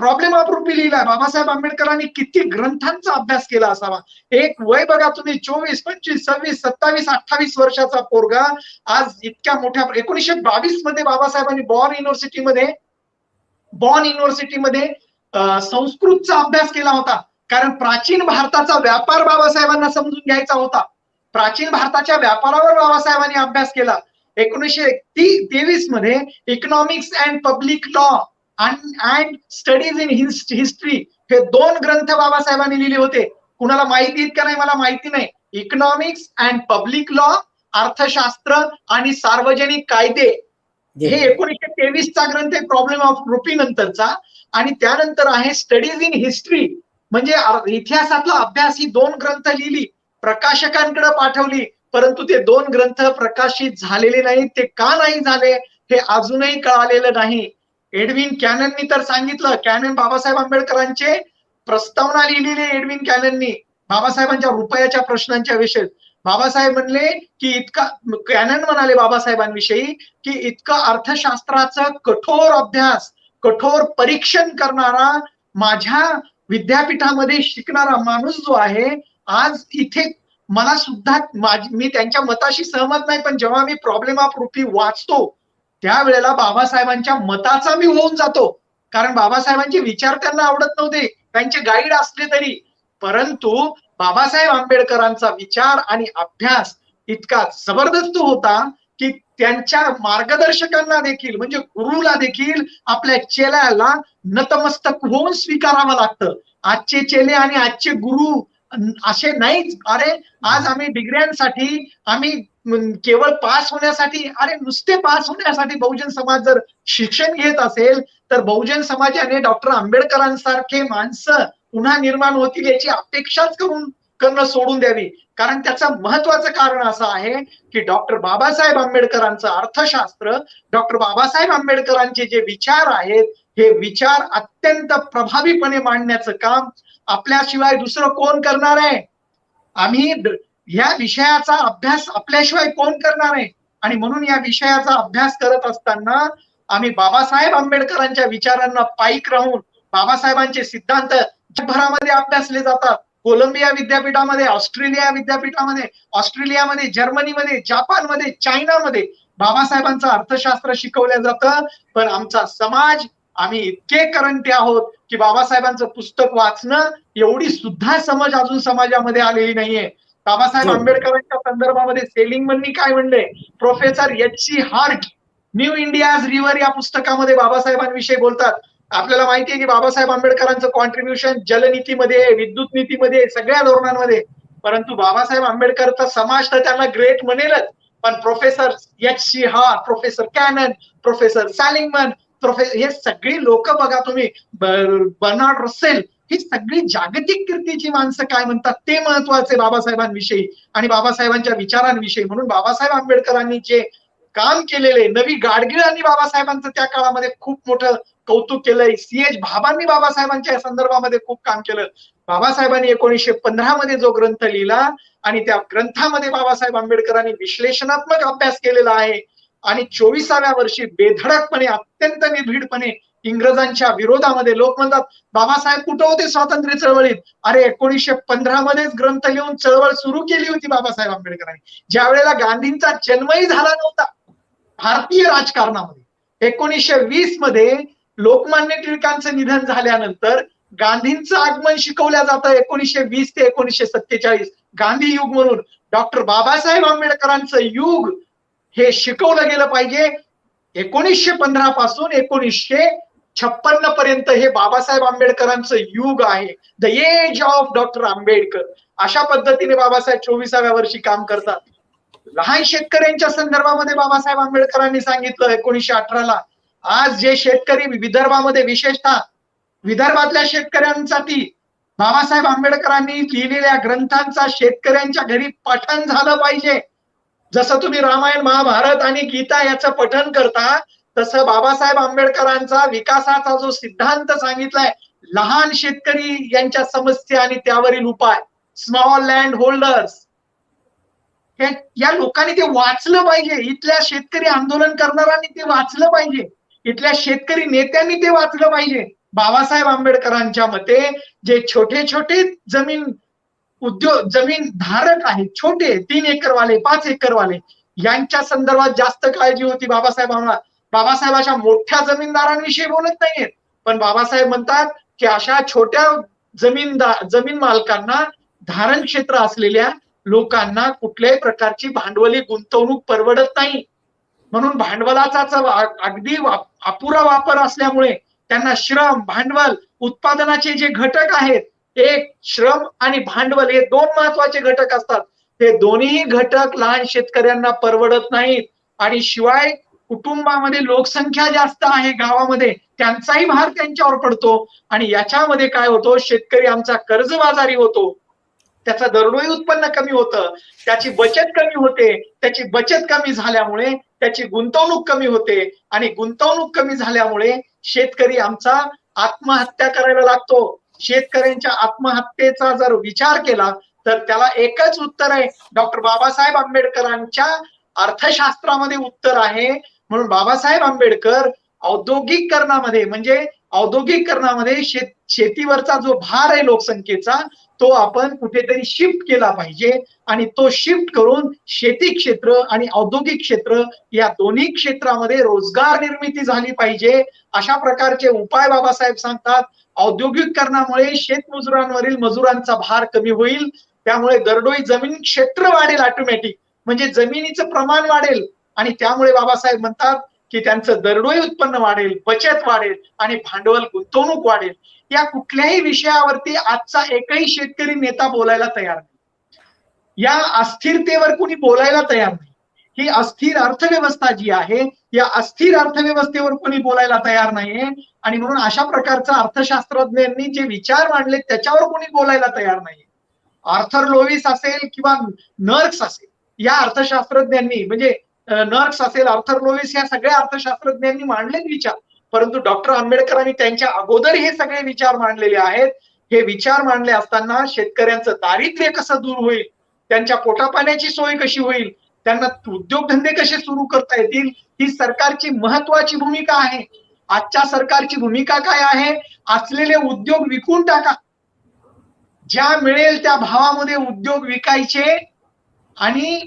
प्रॉब्लेम ऑफ रुपी लिहिलाय. बाबासाहेब आंबेडकरांनी किती ग्रंथांचा अभ्यास केला असावा. एक वय बघा तुम्ही, 24, 25, 26, 27, 28 वर्षाचा पोरगा आज इतक्या मोठ्या 1922 मध्ये बाबासाहेबांनी बॉर्न युनिव्हर्सिटीमध्ये संस्कृतचा अभ्यास केला होता. कारण प्राचीन भारताचा व्यापार बाबासाहेबांना समजून घ्यायचा होता. प्राचीन भारताच्या व्यापारावर बाबासाहेबांनी अभ्यास केला. 1923 मध्ये economics and public law and studies in history हे 2 ग्रंथ बाबासाहेबांनी लिहिले होते. कुणाला माहिती आहेत का नाही मला माहिती नाही. इकॉनॉमिक्स अँड पब्लिक लॉ, अर्थशास्त्र आणि सार्वजनिक कायदे, हे 1923 चा ग्रंथ आहे प्रॉब्लेम ऑफ रुपी नंतरचा. आणि त्यानंतर आहे स्टडीज इन हिस्ट्री, म्हणजे इतिहासातला अभ्यास, ही 2 ग्रंथ लिहिली, प्रकाशकांकडे पाठवली, परंतु ते 2 ग्रंथ प्रकाशित झालेले नाहीत. ते का नाही झाले हे अजूनही कळालेलं नाही. एडविन कॅनननी तर सांगितलं, कॅनन बाबासाहेब आंबेडकरांचे प्रस्तावना लिहिलेली एडविन कॅनननी बाबासाहेबांच्या रुपयाच्या प्रश्नांच्या विषयी. बाबासाहेब म्हणले की कॅनन म्हणाले बाबासाहेबांविषयी की इतकं अर्थशास्त्राचं कठोर अभ्यास, कठोर परीक्षण करणारा, माझ्या विद्यापीठामध्ये शिकणारा माणूस जो आहे, आज इथे मला सुद्धा, मी त्यांच्या मताशी सहमत नाही, पण जेव्हा मी प्रॉब्लेम ऑफ रुपी वाचतो त्यावेळेला बाबासाहेबांच्या मताचा मी होऊन जातो. कारण बाबासाहेबांचे विचार त्यांना आवडत नव्हते, त्यांचे गाईड असले तरी, परंतु बाबासाहेब आंबेडकरांचा विचार आणि अभ्यास इतका जबरदस्त होता की त्यांच्या मार्गदर्शकांना देखील, म्हणजे गुरुला देखील आपल्या चेल्याला नतमस्तक होऊन स्वीकारावं लागतं. आजचे चेले आणि आजचे गुरु असे नाहीच. अरे आज आम्ही डिग्र्यांसाठी, आम्ही केवळ पास होण्यासाठी, अरे नुसते पास होण्यासाठी बहुजन समाज जर शिक्षण घेत असेल तर बहुजन समाजाने डॉक्टर आंबेडकरांसारखे माणसं पुन्हा निर्माण होतील याची अपेक्षाच करणं सोडून द्यावी. कारण त्याचं महत्वाचं कारण असं आहे की डॉक्टर बाबासाहेब आंबेडकरांचं अर्थशास्त्र, डॉक्टर बाबासाहेब आंबेडकरांचे जे विचार आहेत, हे विचार अत्यंत प्रभावीपणे मांडण्याचं काम आपल्याशिवाय दुसरं कोण करणार आहे? आम्ही ह्या विषयाचा अभ्यास आपल्याशिवाय कोण करणार आहे? आणि म्हणून या विषयाचा अभ्यास करत असताना आम्ही बाबासाहेब आंबेडकरांच्या विचारांना पाईक राहून, बाबासाहेबांचे सिद्धांत जगभरामध्ये अभ्यासले जातात. कोलंबिया विद्यापीठामध्ये, ऑस्ट्रेलियामध्ये, जर्मनीमध्ये, जापानमध्ये, चायनामध्ये बाबासाहेबांचं अर्थशास्त्र शिकवलं जातं. पण आमचा समाज, आम्ही इतके करंटे आहोत की बाबासाहेबांचं पुस्तक वाचणं एवढी सुद्धा समज अजून समाजामध्ये आलेली नाहीये. बाबासाहेब आंबेडकरांच्या संदर्भामध्ये सेलिंगमननी काय म्हणले, professor H C. Hart New India's river या पुस्तकामध्ये बाबासाहेबांविषयी बोलतात. आपल्याला माहिती आहे की बाबासाहेब आंबेडकरांचं कॉन्ट्रीब्युशन जलनीतीमध्ये, विद्युत नीतीमध्ये, सगळ्या धोरणांमध्ये, परंतु बाबासाहेब आंबेडकरचा समाज तर त्यांना ग्रेट म्हणेलच, पण professor H C. Hart, professor Cannon, professor Seligman, हे सगळी लोक बघा तुम्ही, बर्नार्ड रसेल, ही सगळी जागतिक कीर्तीची माणसं काय म्हणतात ते महत्वाचे बाबासाहेबांविषयी आणि बाबासाहेबांच्या विचारांविषयी. म्हणून बाबासाहेब आंबेडकरांनी जे काम केलेले, नवी गाडगिळांनी बाबासाहेबांचं त्या काळामध्ये खूप मोठं कौतुक केलंय. C.H. भाभांनी बाबासाहेबांच्या संदर्भामध्ये खूप काम केलं. बाबासाहेबांनी 1915 मध्ये जो ग्रंथ लिहिला आणि त्या ग्रंथामध्ये बाबासाहेब आंबेडकरांनी विश्लेषणात्मक अभ्यास केलेला आहे आणि 24व्या वर्षी बेधडकपणे, अत्यंत निर्भीडपणे इंग्रजांच्या विरोधामध्ये, लोक म्हणतात बाबासाहेब कुठं होते स्वातंत्र्य चळवळीत? अरे 1915 मध्येच ग्रंथ लिहून चळवळ सुरू केली होती बाबासाहेब आंबेडकरांनी, ज्या वेळेला गांधींचा जन्मही झाला नव्हता भारतीय राजकारणामध्ये. 1920 मध्ये लोकमान्य टिळकांचं निधन झाल्यानंतर गांधींचं आगमन शिकवलं जातं 1920 ते 1947 गांधी युग म्हणून. डॉक्टर बाबासाहेब आंबेडकरांचं युग हे शिकवलं गेलं पाहिजे. 1915 पासून 1956 पर्यंत हे बाबासाहेब आंबेडकरांचं युग आहे, the age of doctor Ambedkar. अशा पद्धतीने बाबासाहेब 24व्या वर्षी काम करतात. लहान शेतकऱ्यांच्या संदर्भामध्ये बाबासाहेब आंबेडकरांनी सांगितलं 1918ला, आज जे शेतकरी विदर्भामध्ये, विशेषतः विदर्भातल्या शेतकऱ्यांसाठी बाबासाहेब आंबेडकरांनी लिहिलेल्या ग्रंथांचा शेतकऱ्यांच्या घरी पठण झालं पाहिजे. जसं तुम्ही रामायण, महाभारत आणि गीता याचं पठण करता, तसं बाबासाहेब आंबेडकरांचा विकासाचा जो सिद्धांत सांगितलाय, लहान शेतकरी यांच्या समस्या आणि त्यावरील उपाय, स्मॉल लँड होल्डर्स, या लोकांनी ते वाचलं पाहिजे. इथल्या शेतकरी आंदोलन करणाऱ्यांनी ते वाचलं पाहिजे, इथल्या शेतकरी नेत्यांनी ते वाचलं पाहिजे. बाबासाहेब आंबेडकरांच्या मते जे छोटे छोटे जमीन धारक आहेत, छोटे 3 एकरवाले, 5 एकरवाले, यांच्या संदर्भात जास्त काळजी होती बाबासाहेबांना. बाबासाहेबांच्या मोठ्या जमीनदारांविषयी बोलत नाहीयेत, पण बाबासाहेब म्हणतात की अशा छोट्या जमीन मालकांना, धारण क्षेत्र असलेल्या लोकांना कुठल्याही प्रकारची भांडवली गुंतवणूक परवडत नाही. म्हणून भांडवलाचा अगदी अपुरा वापर असल्यामुळे त्यांना श्रम, भांडवल, उत्पादनाचे जे घटक आहेत, एक श्रम आणि भांडवल हे दोन महत्वाचे घटक असतात. हे दोन्ही घटक लहान शेतकऱ्यांना परवडत नाहीत. आणि शिवाय कुटुंबामध्ये लोकसंख्या जास्त आहे गावामध्ये, त्यांचाही भार त्यांच्यावर पडतो. आणि याच्यामध्ये काय होतो, शेतकरी आमचा कर्जबाजारी होतो, त्याचं दरडोई उत्पन्न कमी होतं, त्याची बचत कमी होते, त्याची बचत कमी झाल्यामुळे त्याची गुंतवणूक कमी होते, आणि गुंतवणूक कमी झाल्यामुळे शेतकरी आमचा आत्महत्या करायला लागतो. शेतकऱ्यांच्या आत्महत्येचा जर विचार केला तर त्याला एकच उत्तर आहे, डॉक्टर बाबासाहेब आंबेडकरांच्या अर्थशास्त्रामध्ये उत्तर आहे. म्हणून बाबासाहेब आंबेडकर औद्योगिकरणामध्ये म्हणजे औद्योगिकरणामध्ये शेतीवरचा जो भार आहे लोकसंख्येचा, तो आपण कुठेतरी शिफ्ट केला पाहिजे. आणि तो शिफ्ट करून शेती क्षेत्र आणि औद्योगिक क्षेत्र या दोन्ही क्षेत्रामध्ये रोजगार निर्मिती झाली पाहिजे. अशा प्रकारचे उपाय बाबासाहेब सांगतात. औद्योगिकरणामुळे शेतमजुरांवरील मजुरांचा भार कमी होईल, त्यामुळे दरडोई जमीन क्षेत्र वाढेल ऑटोमॅटिक, म्हणजे जमिनीचं प्रमाण वाढेल. आणि त्यामुळे बाबासाहेब म्हणतात की त्यांचं दरडोई उत्पन्न वाढेल, बचत वाढेल आणि भांडवल गुंतवणूक वाढेल. या कुठल्याही विषयावरती आजचा एकही शेतकरी नेता बोलायला तयार नाही. या अस्थिरतेवर कोणी बोलायला तयार नाही. ही अस्थिर अर्थव्यवस्था जी आहे, या अस्थिर अर्थव्यवस्थेवर कोणी बोलायला तयार नाहीये. आणि म्हणून अशा प्रकारचा अर्थशास्त्रज्ञांनी जे विचार मांडले त्याच्यावर कोणी बोलायला तयार नाहीये. आर्थर लोविस असेल किंवा नर्क्स असेल, या अर्थशास्त्रज्ञांनी म्हणजे नर्क्स असेल, आर्थर लोविस, या सगळ्या अर्थशास्त्रज्ञांनी मांडलेत विचार. परंतु डॉक्टर आंबेडकरांनी त्यांच्या अगोदर हे सगळे विचार मांडलेले आहेत. हे विचार मांडले असताना शेतकऱ्यांचं दारिद्र्य कसं दूर होईल, त्यांच्या पोटापाण्याची सोय कशी होईल, त्यांना उद्योगधंदे कसे सुरू करता येतील, ही सरकारची महत्वाची भूमिका आहे. आजच्या सरकारची भूमिका काय आहे, असलेले उद्योग विकून टाका, ज्या मिळेल त्या भावामध्ये उद्योग विकायचे आणि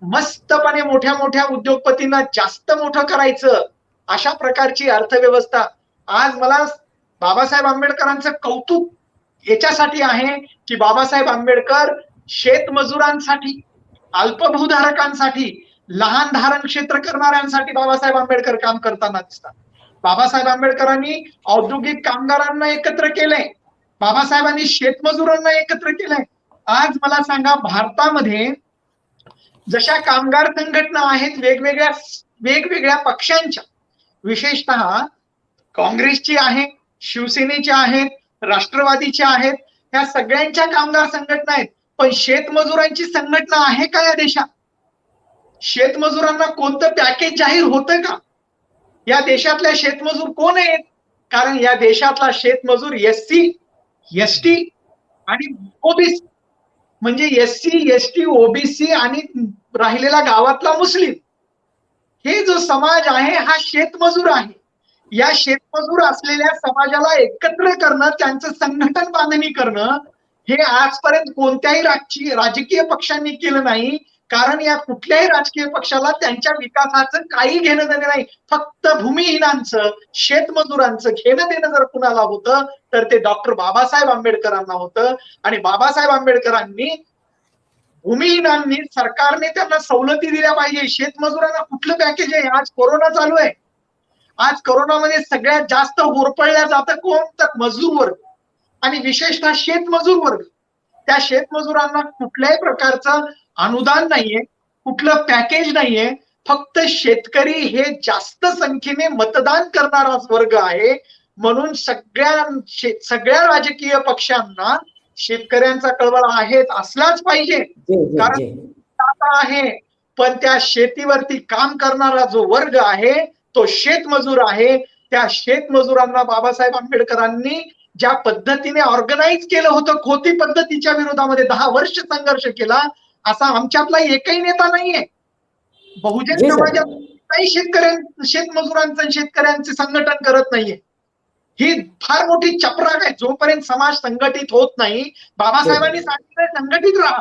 मस्तपणे मोठ्या मोठ्या उद्योगपतींना जास्त मोठं करायचं. अशा प्रकारची अर्थव्यवस्था. आज मला बाबासाहेब आंबेडकरांचं कौतुक याच्यासाठी आहे की बाबासाहेब आंबेडकर शेतमजुरांसाठी, अल्पभूधारकांसाठी, लहान धारण क्षेत्र करणाऱ्यांसाठी बाबासाहेब आंबेडकर काम करताना दिसतात. बाबासाहेब आंबेडकरांनी औद्योगिक कामगारांना एकत्र केलंय, बाबासाहेबांनी शेतमजुरांना एकत्र केलंय. आज मला सांगा, भारतामध्ये जशा कामगार संघटना आहेत वेगवेगळ्या पक्षांच्या, विशेषतः काँग्रेसची आहे, शिवसेनेची आहेत, राष्ट्रवादीच्या आहेत, ह्या सगळ्यांच्या कामगार संघटना आहेत. पण शेतमजुरांची संघटना आहे का या देशात? शेतमजुरांना कोणतं पॅकेज जाहीर होतं का? या देशातल्या शेतमजूर कोण आहेत? कारण या देशातला शेतमजूर एससी, एसटी आणि ओबीसी, म्हणजे एससी, एसटी, ओबीसी आणि राहिलेला गावातला मुस्लिम, हे जो समाज आहे हा शेतमजूर आहे. या शेतमजूर असलेल्या समाजाला एकत्र करणं, त्यांचं संघटन बांधणी करणं, हे आजपर्यंत कोणत्याही राजकीय पक्षांनी केलं नाही. कारण या कुठल्याही राजकीय पक्षाला त्यांच्या विकासाचं काही घेणं देणं नाही. फक्त भूमिहीनांचं, शेतमजुरांचं घेणं देणं जर कुणाला होतं तर ते डॉक्टर बाबासाहेब आंबेडकरांना होतं. आणि बाबासाहेब आंबेडकरांनी, भूमिहीनांनी, सरकारने त्यांना सवलती दिल्या पाहिजे. शेतमजुरांना कुठलं पॅकेज आहे? आज कोरोना चालू आहे. आज कोरोनामध्ये सगळ्यात जास्त होरपळल्या जातं कोण? तर मजूर वर्ग, आणि विशेषतः शेतमजूर वर्ग. त्या शेतमजुरांना कुठल्याही प्रकारचं अनुदान नाहीये, कुठलं पॅकेज नाहीये. फक्त शेतकरी हे जास्त संख्येने मतदान करणारा वर्ग आहे. म्हणून सगळ्या राजकीय पक्षांना शेतकऱ्यांचा कळवळा आहे, असलाच पाहिजे. कारण आहे, पण त्या शेतीवरती काम करणारा जो वर्ग आहे तो शेतमजूर आहे. त्या शेतमजुरांना बाबासाहेब आंबेडकरांनी ज्या पद्धतीने ऑर्गनाईज केलं होतं, खोती पद्धतीच्या विरोधामध्ये 10 वर्ष संघर्ष केला, असा आमच्यातला एकही नेता नाहीये. बहुजन समाजात काही शेतमजुरांचं शेतकऱ्यांचे संघटन करत नाहीये. ही फार मोठी चपराक आहे. जोपर्यंत समाज संघटित होत नाही, बाबासाहेबांनी सांगितलं संघटित राहा.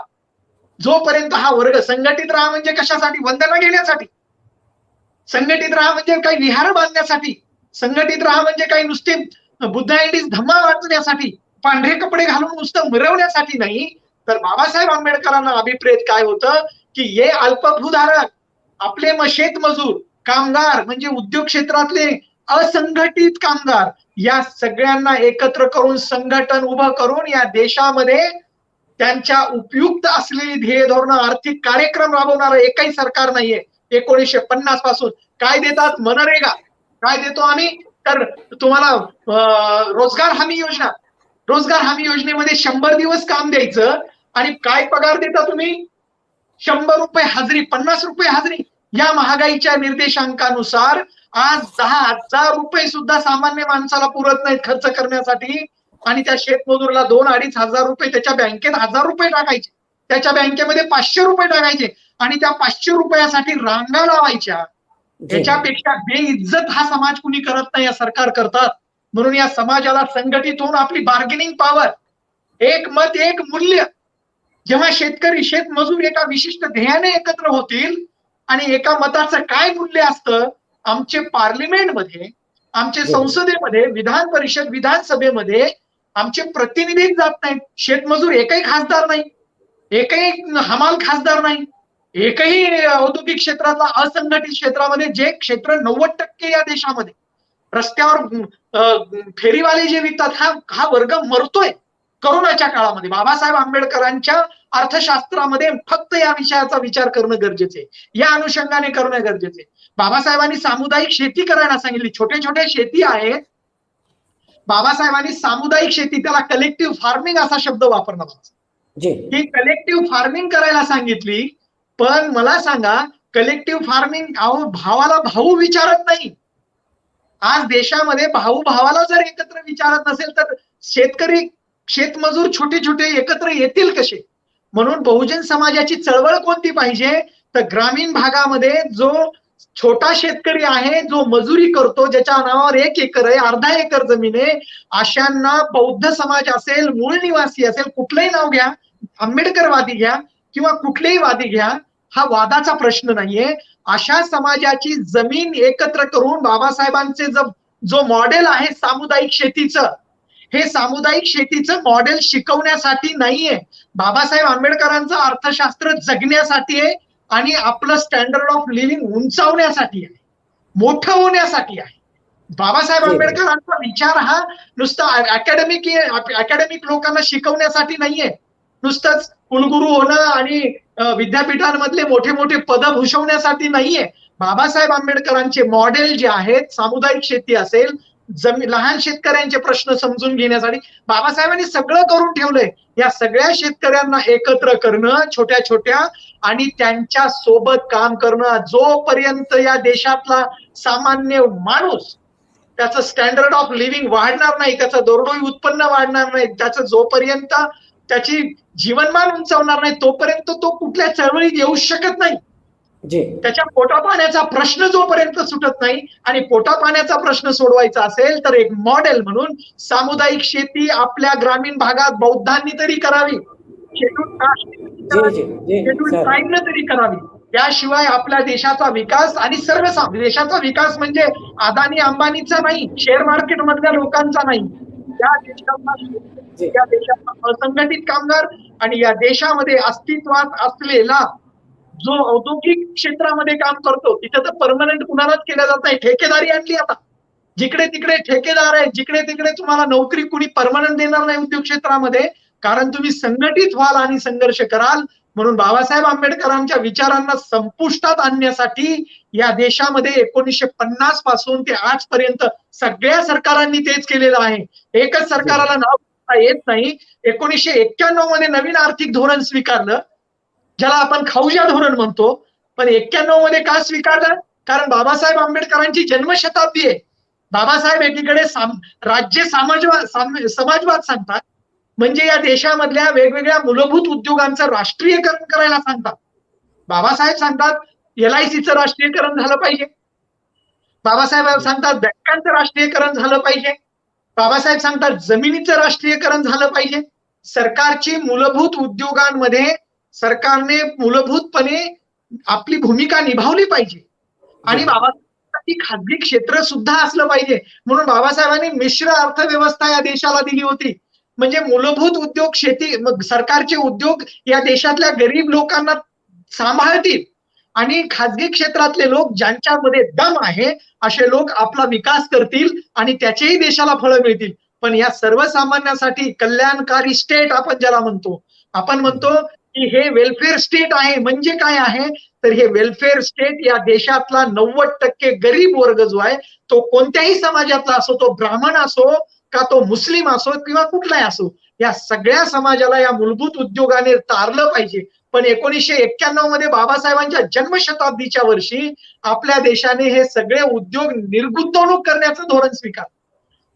जोपर्यंत हा वर्ग संघटित राहा, म्हणजे कशासाठी? वंदना घेण्यासाठी. संघटित राहा म्हणजे काही विहार बांधण्यासाठी. संघटित राहा म्हणजे काही नुसते बुद्धाइंडीज धम्मा वाचण्यासाठी, पांढरे कपडे घालून नुसतं मिरवण्यासाठी नाही. तर बाबासाहेब आंबेडकरांना अभिप्रेत काय होतं की हे अल्पभूधारक, आपले शेतमजूर, कामगार म्हणजे उद्योग क्षेत्रातले असंघटित कामगार, या सगळ्यांना एकत्र करून संघटन उभं करून या देशामध्ये त्यांच्या उपयुक्त असलेली ध्येय धोरण आर्थिक कार्यक्रम राबवणारं एकही सरकार नाहीये 1950 पासून. काय देतात? मनरेगा. काय देतो आम्ही? तर तुम्हाला रोजगार हमी योजना. रोजगार हमी योजनेमध्ये 100 दिवस काम द्यायचं आणि काय पगार देता तुम्ही? 100 रुपये हजरी, 50 रुपये हजरी. या महागाईच्या निर्देशांकानुसार आज 10,000 रुपये सुद्धा सामान्य माणसाला पुरत नाहीत खर्च करण्यासाठी, आणि त्या शेतमजूरला 2-2.5 हजार रुपये त्याच्या बँकेत 1000 रुपये टाकायचे, त्याच्या बँकेमध्ये 500 रुपये टाकायचे आणि त्या 500 रुपयासाठी रांगा लावायच्या. याच्यापेक्षा बेइज्जत हा समाज कुणी करत नाही, या सरकार करतात. म्हणून या समाजाला संघटित होऊन आपली बार्गेनिंग पॉवर, एक मत एक मूल्य, जेव्हा शेतकरी शेतमजूर एका विशिष्ट ध्येयाने एकत्र होतील आणि एका मताचं काय मूल्य असतं, आमचे पार्लिमेंटमध्ये, आमचे संसदेमध्ये, विधान परिषद, विधानसभेमध्ये आमचे प्रतिनिधीच जात नाहीत. शेतमजूर एकही खासदार नाही, एकही हमाल खासदार नाही, एकही औद्योगिक क्षेत्रातला असंघटित क्षेत्रामध्ये, जे क्षेत्र 90% या देशामध्ये रस्त्यावर फेरीवाले जे विकतात, हा वर्ग मरतोय करोनाच्या काळामध्ये. बाबासाहेब आंबेडकरांच्या अर्थशास्त्रामध्ये फक्त या विषयाचा विचार करणं गरजेचं आहे, या अनुषंगाने करणं गरजेचं आहे. बाबासाहेबांनी सामुदायिक शेती करायला सांगितली. छोटे छोटे शेती आहेत, बाबासाहेबांनी सामुदायिक शेती, त्याला कलेक्टिव्ह फार्मिंग असा शब्द वापरला. ही कलेक्टिव्ह फार्मिंग करायला सांगितली. पण मला सांगा, कलेक्टिव्ह फार्मिंग, भावाला भाऊ विचारत नाही. आज देशामध्ये भाऊ भावाला जर एकत्र विचारत नसेल तर शेतकरी शेतमजूर छोटे छोटे एकत्र येतील कसे? म्हणून बहुजन समाजाची चळवळ कोणती पाहिजे? तर ग्रामीण भागामध्ये जो छोटा शेतकरी आहे, जो मजुरी करतो, ज्याच्या नावावर 1 एकर आहे, अर्धा एकर जमीन आहे, अशांना बौद्ध समाज असेल, मूळ निवासी असेल, कुठलंही नाव घ्या, आंबेडकरवादी घ्या किंवा कुठलेही वादी घ्या, हा वादाचा प्रश्न नाहीये. अशा समाजाची जमीन एकत्र करून बाबासाहेबांचे जो मॉडेल आहे सामुदायिक शेतीचं, हे सामुदायिक शेतीचं मॉडेल शिकवण्यासाठी नाहीये. बाबासाहेब आंबेडकरांचं अर्थशास्त्र जगण्यासाठी आहे आणि आपलं स्टँडर्ड ऑफ लिव्हिंग उंचावण्यासाठी आहे, मोठं होण्यासाठी आहे. बाबासाहेब आंबेडकरांचा विचार हा नुसता अकॅडमिक लोकांना शिकवण्यासाठी नाहीये, नुसतंच कुलगुरू होणं आणि विद्यापीठांमधले मोठे मोठे पद भूषवण्यासाठी नाहीये. बाबासाहेब आंबेडकरांचे मॉडेल जे आहेत, सामुदायिक शेती असेल, लहान शेतकऱ्यांचे प्रश्न समजून घेण्यासाठी बाबासाहेबांनी सगळं करून ठेवलंय. या सगळ्या शेतकऱ्यांना एकत्र करणं, छोट्या छोट्या, आणि त्यांच्या सोबत काम करणं. जोपर्यंत या देशातला सामान्य माणूस, त्याचं स्टँडर्ड ऑफ लिव्हिंग वाढणार नाही, त्याचं दरडोई उत्पन्न वाढणार नाही, त्याचं जोपर्यंत त्याची जीवनमान उंचावणार नाही, तोपर्यंत तो कुठल्या चळवळीत येऊ शकत नाही. त्याच्या पोटा पाण्याचा प्रश्न जोपर्यंत सुटत नाही, आणि पोटा पाण्याचा प्रश्न सोडवायचा असेल तर एक मॉडेल म्हणून सामुदायिक शेती आपल्या ग्रामीण भागात बौद्धांनी तरी करावी, शेड्यूल ट्राईबने तरी करावी. त्याशिवाय आपल्या देशाचा विकास, आणि सर्व देशाचा विकास म्हणजे अदानी अंबानीचा नाही, शेअर मार्केट मधल्या लोकांचा नाही, या देशाचा असंघटित कामगार आणि या देशामध्ये अस्तित्वात असलेला जो औद्योगिक क्षेत्रामध्ये काम करतो, तिथं तर परमनंट कुणालाच केलं जात नाही. ठेकेदारी आणली आता, जिकडे तिकडे ठेकेदार आहे, जिकडे तिकडे तुम्हाला नोकरी कुणी परमनंट देणार नाही उद्योग क्षेत्रामध्ये, कारण तुम्ही संघटित व्हाल आणि संघर्ष कराल. म्हणून बाबासाहेब आंबेडकरांच्या विचारांना संपुष्टात आणण्यासाठी या देशामध्ये 1950 पासून ते आजपर्यंत सगळ्या सरकारांनी तेच केलेलं आहे. एकच सरकाराला नाव येत नाही. 1991 मध्ये नवीन आर्थिक धोरण स्वीकारलं, ज्याला आपण खौजा धोरण म्हणतो. पण 91 मध्ये का स्वीकारलं? कारण बाबासाहेब आंबेडकरांची जन्मशताब्दी आहे. बाबासाहेब एकीकडे राज्य समाजवाद सांगतात, म्हणजे या देशामधल्या वेगवेगळ्या मूलभूत उद्योगांचं राष्ट्रीयकरण करायला सांगतात. बाबासाहेब सांगतात LICचं राष्ट्रीयकरण झालं पाहिजे, बाबासाहेब सांगतात बँकांचं राष्ट्रीयकरण झालं पाहिजे, बाबासाहेब सांगतात जमिनीचं राष्ट्रीयकरण झालं पाहिजे. सरकारची मूलभूत उद्योगांमध्ये सरकारने मूलभूतपणे आपली भूमिका निभावली पाहिजे, आणि बाबासाहेबांसाठी खाजगी क्षेत्र सुद्धा असलं पाहिजे. म्हणून बाबासाहेबांनी मिश्र अर्थव्यवस्था या देशाला दिली होती. म्हणजे मूलभूत उद्योग शेती, सरकारचे उद्योग या देशातल्या गरीब लोकांना सांभाळतील, आणि खाजगी क्षेत्रातले लोक ज्यांच्यामध्ये दम आहे असे लोक आपला विकास करतील आणि त्याचेही देशाला फळं मिळतील. पण या सर्वसामान्यासाठी कल्याणकारी स्टेट आपण ज्याला म्हणतो, आपण म्हणतो की हे वेलफेअर स्टेट आहे. म्हणजे काय आहे तर हे वेलफेअर स्टेट या देशातला 90% गरीब वर्ग जो आहे तो कोणत्याही समाजातला असो, तो ब्राह्मण असो का तो मुस्लिम असो किंवा कुठलाही असो, या सगळ्या समाजाला या मूलभूत उद्योगाने तारलं पाहिजे. पण 1991 मध्ये बाबासाहेबांच्या जन्मशताब्दीच्या वर्षी आपल्या देशाने हे सगळे उद्योग निर्गुंतवणूक करण्याचं धोरण स्वीकारलं.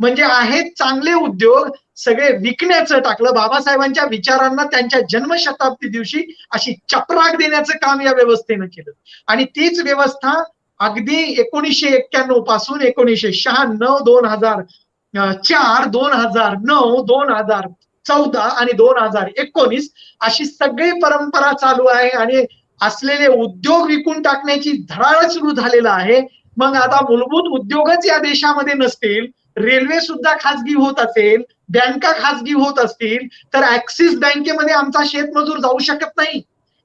म्हणजे आहेत चांगले उद्योग सगळे विकण्याचं टाकलं. बाबासाहेबांच्या विचारांना त्यांच्या जन्मशताब्दी दिवशी अशी चपराक देण्याचं काम या व्यवस्थेनं केलं. आणि तीच व्यवस्था अगदी 1991 पासून 1996, 2004, 2009, 2014 आणि 2019 अशी सगळी परंपरा चालू आहे आणि असलेले उद्योग विकून टाकण्याची धडाळ सुरू झालेला आहे. मग आता मूलभूत उद्योगच या देशामध्ये नसतील, रेल्वे सुद्धा खासगी होत असेल, बँका खासगी होत असतील, तर ऍक्सिस बँकेमध्ये आमचा शेतमजूर जाऊ शकत नाही.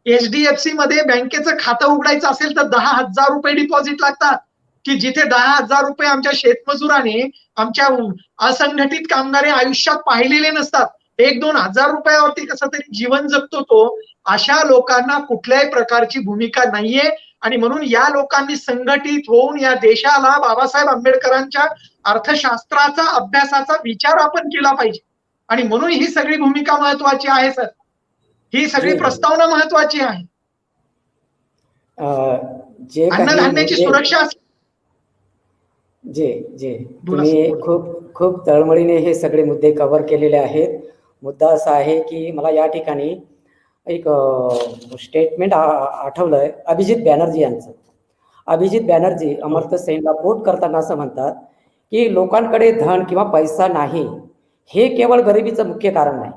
एचडीएफसी मध्ये बँकेचं खातं उघडायचं असेल तर 10,000 रुपये डिपॉझिट लागतात, की जिथे 10,000 रुपये आमच्या शेतमजुराने, आमच्या असंघटित कामगारे आयुष्यात पाहिलेले नसतात. 1-2 हजार रुपयावरती कसं तरी जीवन जगतो तो. अशा लोकांना कुठल्याही प्रकारची भूमिका नाहीये. आणि म्हणून या लोकांनी संघटित होऊन या देशाला बाबासाहेब आंबेडकरांच्या अर्थशास्त्राचा अभ्यासाचा विचार आपण केला पाहिजे. आणि म्हणून ही सगळी भूमिका महत्वाची आहे सर. ही सगळी प्रस्तावना महत्वाची आहे. जे अन्नधान्याची सुरक्षा. जे जे तुम्ही खूप खूप तळमळीने हे सगळे मुद्दे कव्हर केलेले आहेत. मुद्दा असा आहे की मला या ठिकाणी एक स्टेटमेंट आठवलंय अभिजित बॅनर्जी यांचं. अभिजित बॅनर्जी अमर्त्य सेनला कोट करताना असं म्हणतात की लोकांकडे धन किंवा पैसा नाही हे केवळ गरिबीचं मुख्य कारण नाही.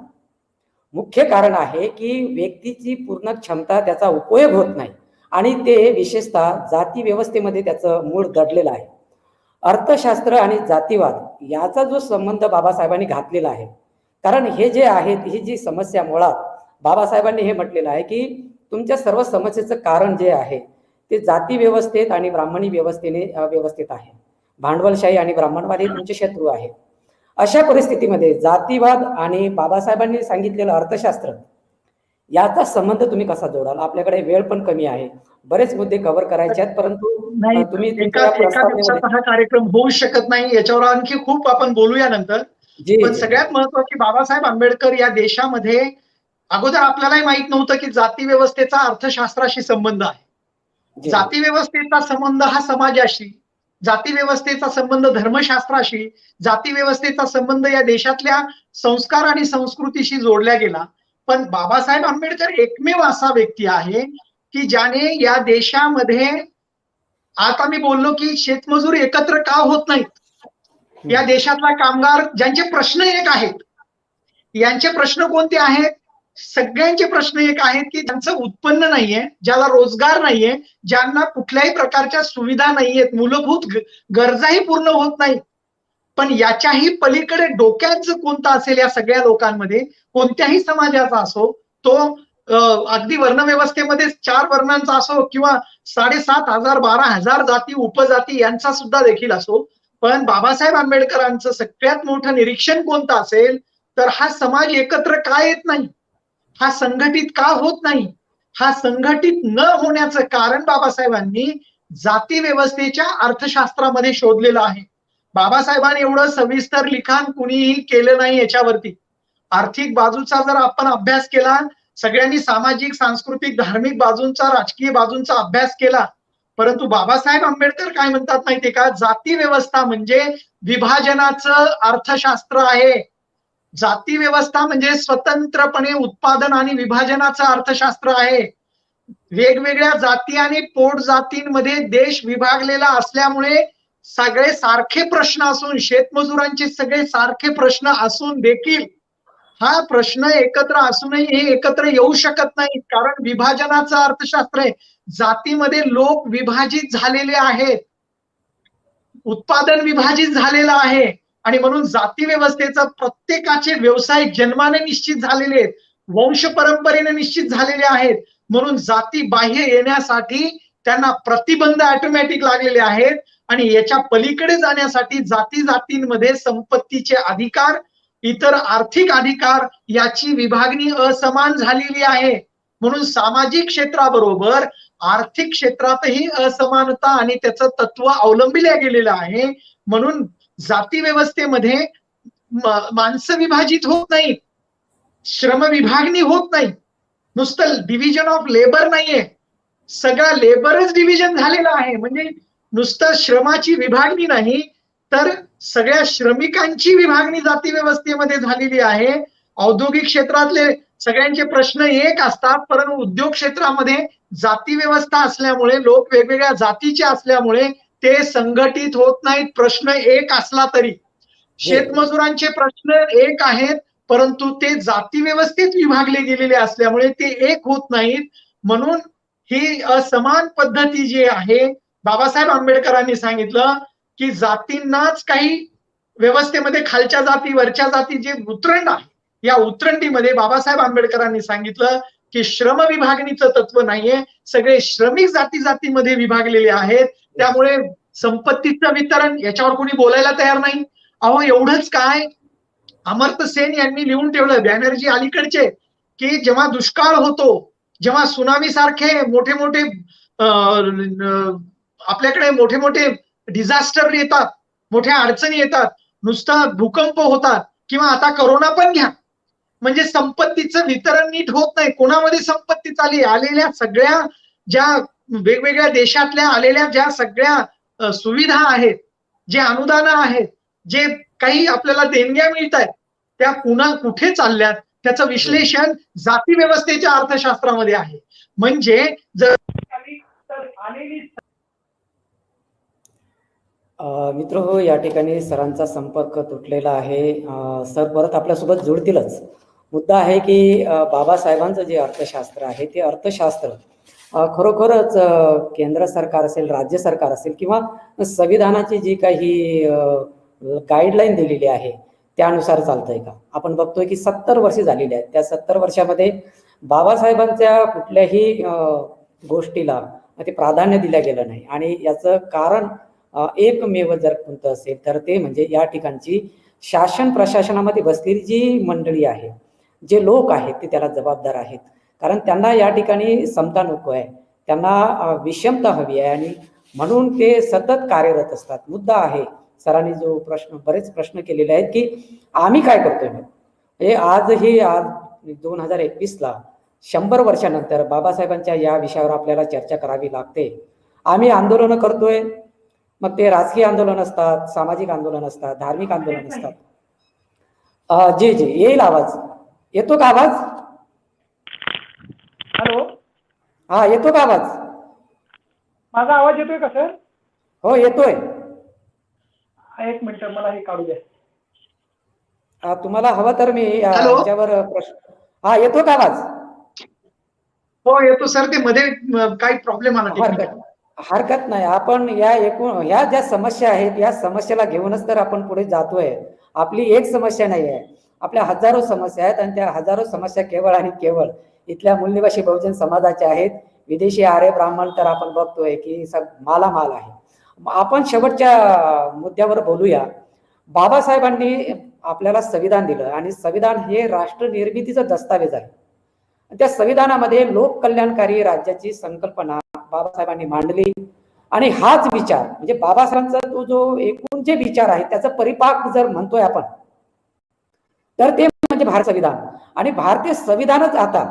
मुख्य कारण आहे की व्यक्तीची पूर्ण क्षमता त्याचा उपयोग होत नाही आणि ते विशेषतः जाती व्यवस्थेमध्ये त्याचं मूळ दडलेलं आहे. अर्थशास्त्र आणि जातीवाद याचा जो संबंध बाबासाहेबांनी घातलेला आहे. कारण हे जे आहेत ही जी समस्या मुळात बाबासाहेबांनी हे म्हटलेलं आहे की तुमच्या सर्व समस्येचं कारण जे आहे ते जाती व्यवस्थेत आणि ब्राह्मणी व्यवस्थेत आहे. भांडवलशाही आणि ब्राह्मणवाद हे तुमचे शत्रू आहे. अशा परिस्थितीमध्ये जातीवाद आणि बाबासाहेबांनी सांगितलेलं अर्थशास्त्र याचा संबंध तुम्ही कसा जोडाल? आपल्याकडे वेळ पण कमी आहे, बरेच मुद्दे कव्हर करायचे आहेत, परंतु तुम्ही एका दिवसात हा कार्यक्रम होऊ शकत नाही. याच्यावर आणखी खूप आपण बोलूया नंतर. पण सगळ्यात महत्वाची बाबासाहेब आंबेडकर या देशामध्ये अगोदर आपल्यालाही माहित नव्हतं की जाती व्यवस्थेचा अर्थशास्त्राशी संबंध आहे. जाती व्यवस्थेचा संबंध हा समाजाशी, जाती व्यवस्थेचा संबंध धर्मशास्त्राशी, जाती व्यवस्थेचा संबंध या देशातल्या संस्कार आणि संस्कृतीशी जोडला गेला. पण बाबासाहेब आंबेडकर एकमेव असा व्यक्ती आहे की ज्याने या देशामध्ये, आता मी बोललो की शेतमजूर एकत्र का होत नाहीत, या देशातला कामगार ज्यांचे प्रश्न एक आहेत, यांचे प्रश्न कोणते आहेत? सगळ्यांचे प्रश्न एक आहेत की ज्यांचं उत्पन्न नाहीये, ज्याला रोजगार नाहीये, ज्यांना कुठल्याही प्रकारच्या सुविधा नाहीयेत, मूलभूत गरजाही पूर्ण होत नाही. पण याच्याही पलीकडे डोक्यात कोणता असेल या सगळ्या लोकांमध्ये, कोणत्याही समाजाचा असो, तो अगदी वर्णव्यवस्थेमध्ये 4 वर्णांचा असो किंवा 7,500 12,000 जाती उपजाती यांचा सुद्धा देखील असो, पण बाबासाहेब आंबेडकरांचं सगळ्यात मोठं निरीक्षण कोणतं असेल तर हा समाज एकत्र का येत नाही, हा संघटित का होत नाही? हा संघटित न होण्याचं कारण बाबासाहेबांनी जाती व्यवस्थेच्या अर्थशास्त्रामध्ये शोधलेलं आहे. बाबासाहेबांनी एवढं सविस्तर लिखाण कुणीही केलं नाही याच्यावरती. आर्थिक बाजूचा जर आपण अभ्यास केला, सगळ्यांनी सामाजिक, सांस्कृतिक, धार्मिक बाजूंचा, राजकीय बाजूंचा अभ्यास केला, परंतु बाबासाहेब आंबेडकर काय म्हणतात माहितीये का? जाती व्यवस्था म्हणजे विभाजनाचं अर्थशास्त्र आहे. जाती व्यवस्था म्हणजे स्वतंत्रपणे उत्पादन आणि विभाजनाचं अर्थशास्त्र आहे. वेगवेगळ्या जाती आणि पोट जातींमध्ये देश विभागलेला असल्यामुळे सगळे सारखे प्रश्न असून, शेतमजुरांचे सगळे सारखे प्रश्न असून देखील हा प्रश्न एकत्र असूनही हे एकत्र येऊ शकत नाही, कारण विभाजनाचं अर्थशास्त्र आहे. जातीमध्ये लोक विभाजित झालेले आहेत, उत्पादन विभाजित झालेलं आहे आणि म्हणून जाती व्यवस्थेचा प्रत्येकाचे व्यवसाय जन्माने निश्चित झालेले आहेत, वंश परंपरेने निश्चित झालेले आहेत. म्हणून जाती बाह्य येण्यासाठी त्यांना प्रतिबंध ऑटोमॅटिक लागलेले आहेत आणि याच्या पलीकडे जाण्यासाठी जाती जातींमध्ये संपत्तीचे अधिकार, इतर आर्थिक अधिकार याची विभागणी असमान झालेली आहे. म्हणून सामाजिक क्षेत्राबरोबर आर्थिक क्षेत्रातही असमानता आणि त्याचं तत्व अवलंबिले गेलेलं आहे. म्हणून जाती व्यवस्थेमध्ये माणसं विभाजित होत नाहीत, श्रम विभागणी होत नाही, नुसतं डिव्हिजन ऑफ लेबर नाहीये, सगळा लेबरच डिव्हिजन झालेला आहे. म्हणजे नुसतं श्रमाची विभागणी नाही तर सगळ्या श्रमिकांची विभागणी जाती व्यवस्थेमध्ये झालेली आहे. औद्योगिक क्षेत्रातले सगळ्यांचे प्रश्न एक असतात, परंतु उद्योग क्षेत्रामध्ये जाती व्यवस्था असल्यामुळे, लोक वेगवेगळ्या जातीचे असल्यामुळे ते संघटित होत नाहीत. प्रश्न एक असला तरी शेतमजुरांचे प्रश्न एक आहेत, परंतु ते जाती व्यवस्थेत विभागले गेलेले असल्यामुळे ते एक होत नाहीत. म्हणून ही असमान पद्धती जी आहे, बाबासाहेब आंबेडकरांनी सांगितलं की जातींनाच काही व्यवस्थेमध्ये खालच्या जाती वरच्या जाती जे उतरंड आहे, या उतरंडीमध्ये बाबासाहेब आंबेडकरांनी सांगितलं की श्रम विभागणीचं तत्व नाहीये, सगळे श्रमिक जाती जातीमध्ये विभागलेले आहेत. त्यामुळे संपत्तीचं वितरण याच्यावर कोणी बोलायला तयार नाही. अहो एवढंच काय, अमर्त्य सेन यांनी लिहून ठेवलं, बॅनर्जी अलीकडचे, की जेव्हा दुष्काळ होतो, जेव्हा सुनामी सारखे मोठे मोठे आपल्याकडे मोठे मोठे डिझास्टर येतात, मोठ्या अडचणी येतात, नुसता भूकंप होतात किंवा आता करोना पण घ्या, म्हणजे संपत्तीचं वितरण नीट होत नाही. कोणामध्ये संपत्ती चालली, आलेल्या सगळ्या ज्या वेगवेगळ्या देशातल्या आलेल्या ज्या सगळ्या सुविधा आहेत, जे अनुदान आहेत, जे काही आपल्याला देणग्या मिळत आहेत, त्या पुन्हा कुठे चालल्यात, त्याचं विश्लेषण जाती व्यवस्थेच्या अर्थशास्त्रामध्ये आहे. म्हणजे जर आलेली मित्र हो, या ठिकाणी सरांचा संपर्क तुटलेला आहे. सर परत आपल्यासोबत जोडतीलच. मुद्दा आहे की बाबासाहेबांचं जे अर्थशास्त्र आहे ते अर्थशास्त्र खरोखरच केंद्र सरकार असेल, राज्य सरकार असेल किंवा संविधानाची जी काही गाईडलाईन दिलेली आहे त्यानुसार चालतंय का? आपण बघतोय की 70 वर्षे झालेली आहेत. त्या 70 वर्षामध्ये बाबासाहेबांच्या कुठल्याही गोष्टीला ते प्राधान्य दिलं गेलं नाही. आणि याचं कारण एकमेव जर कोणतं असेल तर ते म्हणजे या ठिकाणची शासन प्रशासनामध्ये बसलेली जी मंडळी आहे, जे लोक आहेत ते त्याला जबाबदार आहेत. कारण त्यांना या ठिकाणी समता नको आहे, त्यांना विषमता हवी आहे आणि म्हणून ते सतत कार्यरत असतात. मुद्दा आहे सरांनी जो बरेच प्रश्न केलेले आहेत की आम्ही काय करतोय. म्हणजे आजही आज 2021ला 100 वर्षानंतर बाबासाहेबांच्या या विषयावर आपल्याला चर्चा करावी लागते. आम्ही आंदोलनं करतोय, मग ते राजकीय आंदोलन असतात, सामाजिक आंदोलन असतात, धार्मिक आंदोलन असतात. जी जी येईल आवाज. येतो का आवाज? हॅलो, हा येतो का आवाज? माझा आवाज येतोय का सर? हो येतोय. एक मिनिट, मला हे काढू द्या. तुम्हाला हवं तर मी याच्यावर प्रश्न. हा येतो का आवाज? हो येतो सर, ते मध्ये काही प्रॉब्लेम आला. हरकत नाही. आपण ह्या ज्या समस्या आहेत या समस्येला घेऊनच तर आपण पुढे जातोय. आपली एक समस्या नाही आहे, आपल्या हजारो समस्या आहेत आणि त्या हजारो समस्या केवळ आणि केवळ इथल्या मूलनिवासी बहुजन समाजाच्या आहेत. विदेशी आर्य ब्राह्मण तर आपण बघतोय की मालामाल आहे. आपण शेवटच्या मुद्द्यावर बोलूया. बाबासाहेबांनी आपल्याला संविधान दिलं आणि संविधान हे राष्ट्र निर्मितीचं दस्तावेज आहे. त्या संविधानामध्ये लोक कल्याणकारी राज्याची संकल्पना बाबासाहेबांनी मांडली आणि हाच विचार म्हणजे बाबासाहेबांचा तो जो एकूण जे विचार आहे त्याचा परिपाक जर म्हणतोय आपण तर ते म्हणजे भारतीय संविधान. आणि भारतीय संविधानच आता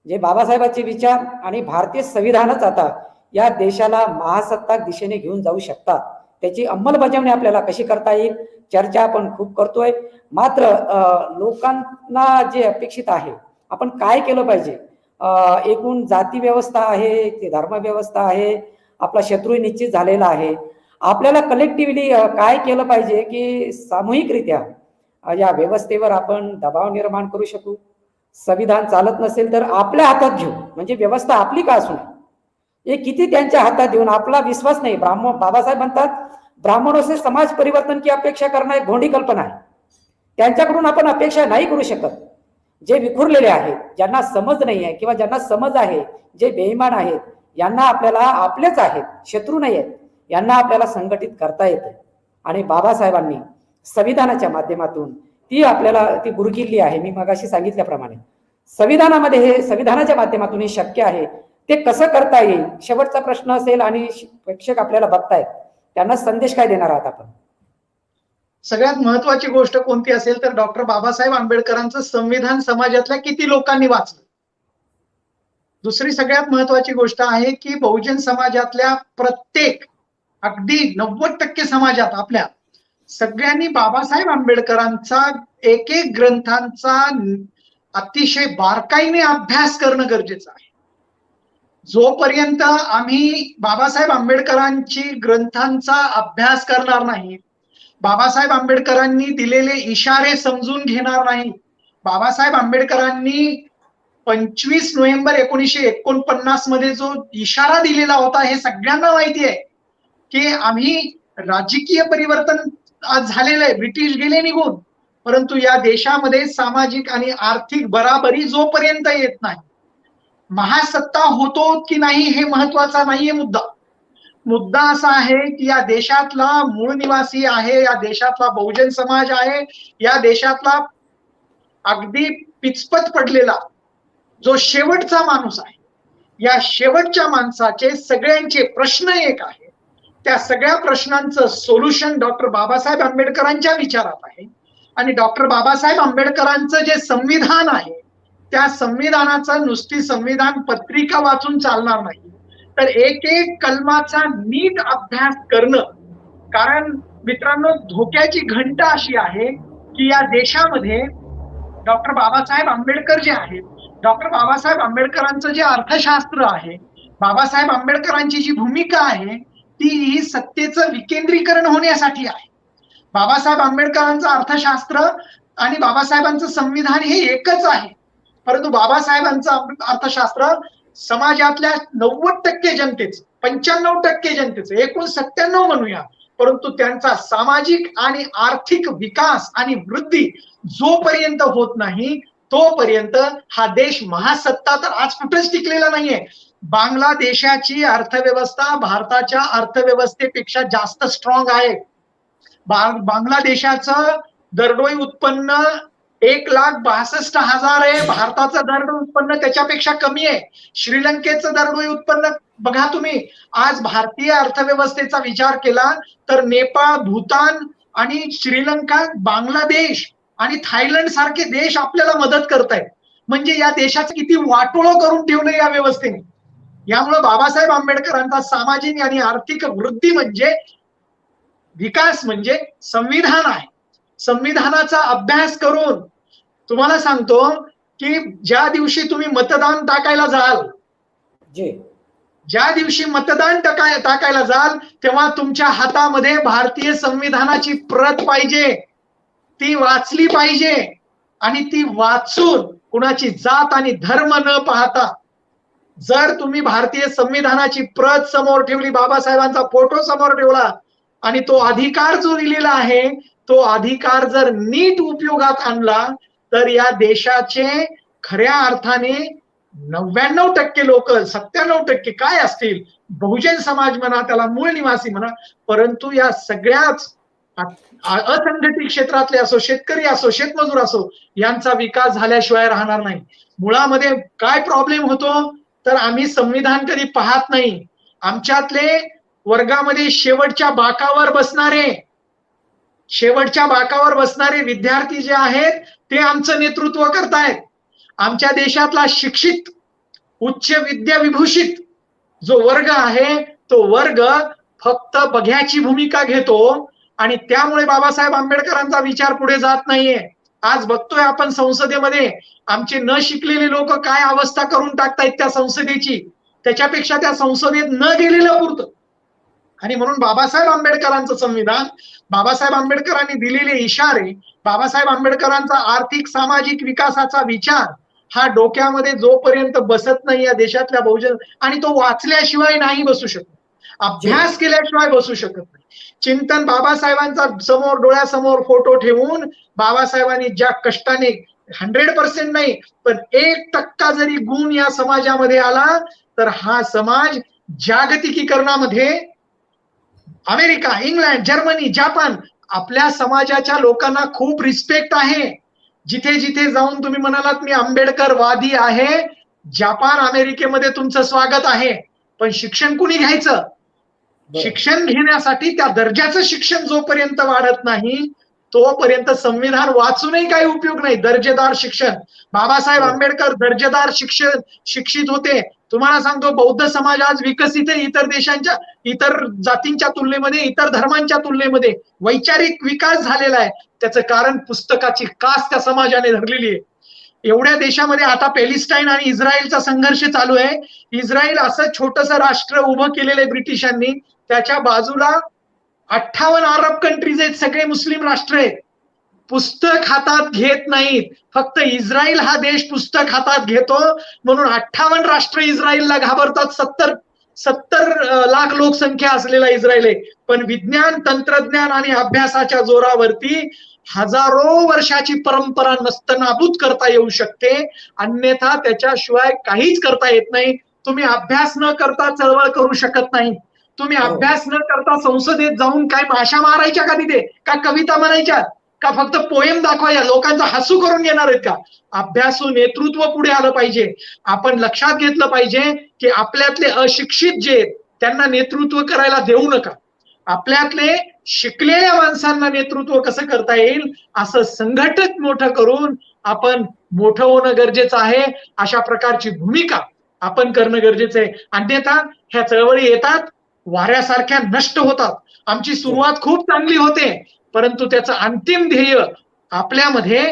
जे बाबासाहेबांचे विचार आणि भारतीय संविधानच आता या देशाला महासत्ताक दिशेने घेऊन जाऊ शकतात. त्याची अंमलबजावणी आपल्याला कशी करता येईल चर्चा आपण खूप करतोय. मात्र लोकांना जे अपेक्षित आहे आपण काय केलं पाहिजे. एकूण जाती व्यवस्था आहे, ते धर्म व्यवस्था आहे, आपला शत्रू निश्चित झालेला आहे. आपल्याला कलेक्टिव्हली काय केलं पाहिजे की सामूहिकरित्या या व्यवस्थेवर आपण दबाव निर्माण करू शकू. संविधान चालत नसेल तर आपल्या हातात घेऊ, म्हणजे व्यवस्था आपली का असू नये हे किती त्यांच्या हातात देऊन आपला विश्वास नाही. बाबासाहेब म्हणतात ब्राह्मणों से समाज परिवर्तन की अपेक्षा करणं एक भोंडी कल्पना आहे. त्यांच्याकडून आपण अपेक्षा नाही करू शकत. जे विखुरलेले आहेत, ज्यांना समज नाही आहे किंवा ज्यांना समज आहे, जे बेईमान आहेत, यांना आपल्याला आपलेच आहेत, शत्रू नाही आहेत, यांना आपल्याला संघटित करता येतं. आणि बाबासाहेबांनी संविधानाच्या माध्यमातून ती आपल्याला ती गुरुकिल्ली आहे. मी मगाशी सांगितल्याप्रमाणे संविधानामध्ये हे संविधानाच्या माध्यमातून हे शक्य आहे. ते कसं करता येईल शेवटचा प्रश्न असेल आणि प्रेक्षक आपल्याला बघतायत त्यांना संदेश काय देणार आहात आपण? सगळ्यात महत्वाची गोष्ट कोणती असेल तर डॉक्टर बाबासाहेब आंबेडकरांचं संविधान समाजातल्या किती लोकांनी वाचलं. दुसरी सगळ्यात महत्वाची गोष्ट आहे की बहुजन समाजातल्या प्रत्येक अगदी 90% समाजात आपल्या सगळ्यांनी बाबासाहेब आंबेडकरांचा एक एक ग्रंथांचा अतिशय बारकाईने अभ्यास करणं गरजेचं आहे. जोपर्यंत आम्ही बाबासाहेब आंबेडकरांची ग्रंथांचा अभ्यास करणार नाही, बाबासाहेब आंबेडकरांनी दिलेले इशारे समजून घेणार नाही, बाबासाहेब आंबेडकरांनी 25 नोव्हेंबर 1949 मध्ये जो इशारा दिलेला होता हे सगळ्यांना माहिती आहे की आम्ही राजकीय परिवर्तन आज झालेलं आहे, ब्रिटिश गेले निघून, परंतु या देशामध्ये सामाजिक आणि आर्थिक बराबरी जोपर्यंत येत नाही, महासत्ता होतो की नाही हे महत्वाचा नाहीये मुद्दा. मुद्दा असा आहे की या देशातला मूळ निवासी आहे, या देशातला बहुजन समाज आहे, या देशातला अगदी पिचपत पडलेला जो शेवटचा माणूस आहे, या शेवटच्या माणसाचे सगळ्यांचे प्रश्न एक आहे. त्या सगळ्या प्रश्नांचं सोल्युशन डॉक्टर बाबासाहेब आंबेडकरांच्या विचारात आहे. आणि डॉक्टर बाबासाहेब आंबेडकरांचं जे संविधान आहे त्या संविधानाचा नुसती संविधान पत्रिका वाचून चालणार नाही, तर एक एक कलमाचा नीट अभ्यास करणं. कारण मित्रांनो, धोक्याची घंटा अशी आहे की या देशामध्ये डॉक्टर बाबासाहेब आंबेडकर जे आहेत, डॉक्टर बाबासाहेब आंबेडकरांचं जे अर्थशास्त्र आहे, बाबासाहेब आंबेडकरांची जी भूमिका आहे ती सत्तेचं विकेंद्रीकरण होण्यासाठी आहे. बाबासाहेब आंबेडकरांचं अर्थशास्त्र आणि बाबासाहेबांचं संविधान हे एकच आहे, परंतु बाबासाहेबांचं अर्थशास्त्र समाजातल्या 90% जनतेचं, 95% जनतेचं, एकूण 97 म्हणूया, परंतु त्यांचा सामाजिक आणि आर्थिक विकास आणि वृद्धी जोपर्यंत होत नाही तोपर्यंत हा देश महासत्ता तर आज कुठेच टिकलेला नाहीये. बांगलादेशाची अर्थव्यवस्था भारताच्या अर्थव्यवस्थेपेक्षा जास्त स्ट्रॉंग आहे. बांगलादेशाचं दरडोई उत्पन्न 1,62,000 आहे, भारताचं दरडोई उत्पन्न त्याच्यापेक्षा कमी आहे. श्रीलंकेचं दरडोई उत्पन्न बघा तुम्ही. आज भारतीय अर्थव्यवस्थेचा विचार केला तर नेपाळ, भूतान आणि श्रीलंका, बांगलादेश आणि थायलंड सारखे देश आपल्याला मदत करतायत. म्हणजे या देशाचं किती वाटोळं करून ठेवलं या व्यवस्थेने. यामुळे बाबासाहेब आंबेडकरांचा सामाजिक आणि आर्थिक वृद्धी म्हणजे, विकास म्हणजे संविधान आहे. संविधानाचा अभ्यास करून तुम्हाला सांगतो की ज्या दिवशी तुम्ही मतदान टाकायला जाल, ज्या दिवशी मतदान टाकायला जाल तेव्हा तुमच्या हातामध्ये भारतीय संविधानाची प्रत पाहिजे, ती वाचली पाहिजे. आणि ती वाचून कुणाची जात आणि धर्म न पाहता जर तुम्ही भारतीय संविधानाची प्रत समोर ठेवली, बाबासाहेबांचा फोटो समोर ठेवला आणि तो अधिकार जो दिलेला आहे तो अधिकार जर नीट उपयोगात आणला तर या देशाचे खऱ्या अर्थाने 99% लोक, 97% काय असतील, बहुजन समाज म्हणा, त्याला मूळ निवासी म्हणा, परंतु या सगळ्याच असंघटित क्षेत्रातले असो, शेतकरी असो, शेतमजूर असो, यांचा विकास झाल्याशिवाय राहणार नाही. मुळामध्ये काय प्रॉब्लेम होतो तर आम्ही संविधान कधी पाहत नाही. आमच्यातले वर्गामध्ये शेवटच्या बाकावर बसणारे विद्यार्थी जे आहेत ते आमचं नेतृत्व करतायत. आमच्या देशातला शिक्षित, उच्च विद्या विभूषित जो वर्ग आहे तो वर्ग फक्त बघ्याची भूमिका घेतो आणि त्यामुळे बाबासाहेब आंबेडकरांचा विचार पुढे जात नाहीये. आज बघतोय आपण संसदेमध्ये आमचे न शिकलेले लोक काय अवस्था करून टाकतायत त्या संसदेची, त्याच्यापेक्षा त्या संसदेत न गेलेलं पुरतं. आणि म्हणून बाबासाहेब आंबेडकरांचं संविधान, बाबासाहेब आंबेडकरांनी दिलेले इशारे, बाबासाहेब आंबेडकरांचा आर्थिक सामाजिक विकासाचा विचार हा डोक्यामध्ये जोपर्यंत बसत नाही या देशातल्या बहुजन, आणि तो वाचल्याशिवाय नाही बसू शकत, अभ्यास केल्याशिवाय बसू शकत नाही. चिंतन बाबासाहेबांचा समोर, डोळ्यासमोर फोटो ठेवून बाबासाहेबांनी ज्या कष्टाने 100% नाही, पण 1% जरी गुण या समाजामध्ये आला तर हा समाज जागतिकीकरणामध्ये अमेरिका, इंग्लंड, जर्मनी, जापान आपल्या समाजाच्या लोकांना खूप रिस्पेक्ट आहे. जिथे जिथे जाऊन तुम्ही म्हणालात मी आंबेडकरवादी आहे, जापान, अमेरिकेमध्ये तुमचं स्वागत आहे. पण शिक्षण कुणी घ्यायचं? शिक्षण घेण्यासाठी त्या दर्जाचं शिक्षण जोपर्यंत वाढत नाही तोपर्यंत संविधान वाचूनही काही उपयोग नाही. दर्जेदार शिक्षण, बाबासाहेब आंबेडकर दर्जेदार शिक्षण शिक्षित होते. तुम्हाला सांगतो बौद्ध समाज आज विकसित आहे इतर देशांच्या, इतर जातींच्या तुलनेमध्ये, इतर धर्मांच्या तुलनेमध्ये वैचारिक विकास झालेला आहे. त्याचं कारण पुस्तकाची कास त्या समाजाने धरलेली आहे. एवढ्या देशामध्ये आता पॅलेस्टाईन आणि इस्रायलचा संघर्ष चालू आहे. इस्रायल असं छोटंसं राष्ट्र उभं केलेलं आहे ब्रिटिशांनी, त्याच्या बाजूला 58 अरब कंट्रीज आहेत, सगळे मुस्लिम राष्ट्र आहेत. पुस्तक हातात घेत नाहीत. फक्त इस्रायल हा देश पुस्तक हातात घेतो म्हणून 58 राष्ट्र इस्रायलला घाबरतात. 70 लाख लोकसंख्या असलेला इस्रायल आहे. पण विज्ञान, तंत्रज्ञान आणि अभ्यासाच्या जोरावरती हजारो वर्षाची परंपरा नस्तनाबूत करता येऊ शकते. अन्यथा त्याच्याशिवाय काहीच करता येत नाही. तुम्ही अभ्यास न करता चळवळ करू शकत नाही. तुम्ही अभ्यास न करता संसदेत जाऊन काय भाषा मारायच्या का तिथे, का कविता म्हणायच्या, का फक्त पोएम दाखवायच्या, लोकांचं हसू करून घेणार आहेत का? अभ्यासू नेतृत्व पुढे आलं पाहिजे. आपण लक्षात घेतलं पाहिजे की आपल्यातले अशिक्षित जे त्यांना नेतृत्व करायला देऊ नका. आपल्यातले शिकलेल्या माणसांना नेतृत्व कसं करता येईल असं संघटित मोठं करून आपण मोठं होणं गरजेचं आहे. अशा प्रकारची भूमिका आपण करणं गरजेचं आहे. अन्यथा ह्या चळवळी येतात, वाऱ्यासारख्या नष्ट होतात. आमची सुरुवात खूप चांगली होते, परंतु त्याचं अंतिम ध्येय आपल्यामध्ये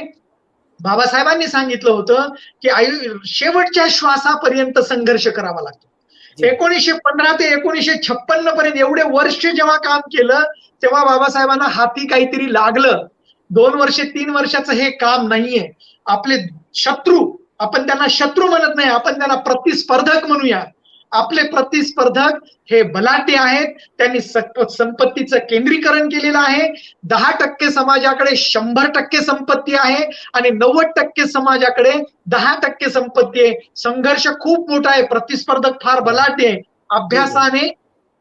बाबासाहेबांनी सांगितलं होतं की शेवटच्या श्वासापर्यंत संघर्ष करावा लागतो. 1915 ते 1956 पर्यंत एवढे वर्ष जेव्हा काम केलं तेव्हा बाबासाहेबांना हाती काहीतरी लागलं. 2 वर्ष 3 वर्षाचं हे काम नाहीये. आपले शत्रू, आपण त्यांना शत्रू म्हणत नाही, आपण त्यांना प्रतिस्पर्धक म्हणूया. आपले प्रतिस्पर्धक हे बलाढ्य आहेत. त्यांनी संपत्तीचं केंद्रीकरण केलेलं आहे. 10% समाजाकडे 100% संपत्ती आहे आणि 90% समाजाकडे 10% संपत्ती आहे. संघर्ष खूप मोठा आहे. प्रतिस्पर्धक फार बलाढ्य आहे. अभ्यासाने,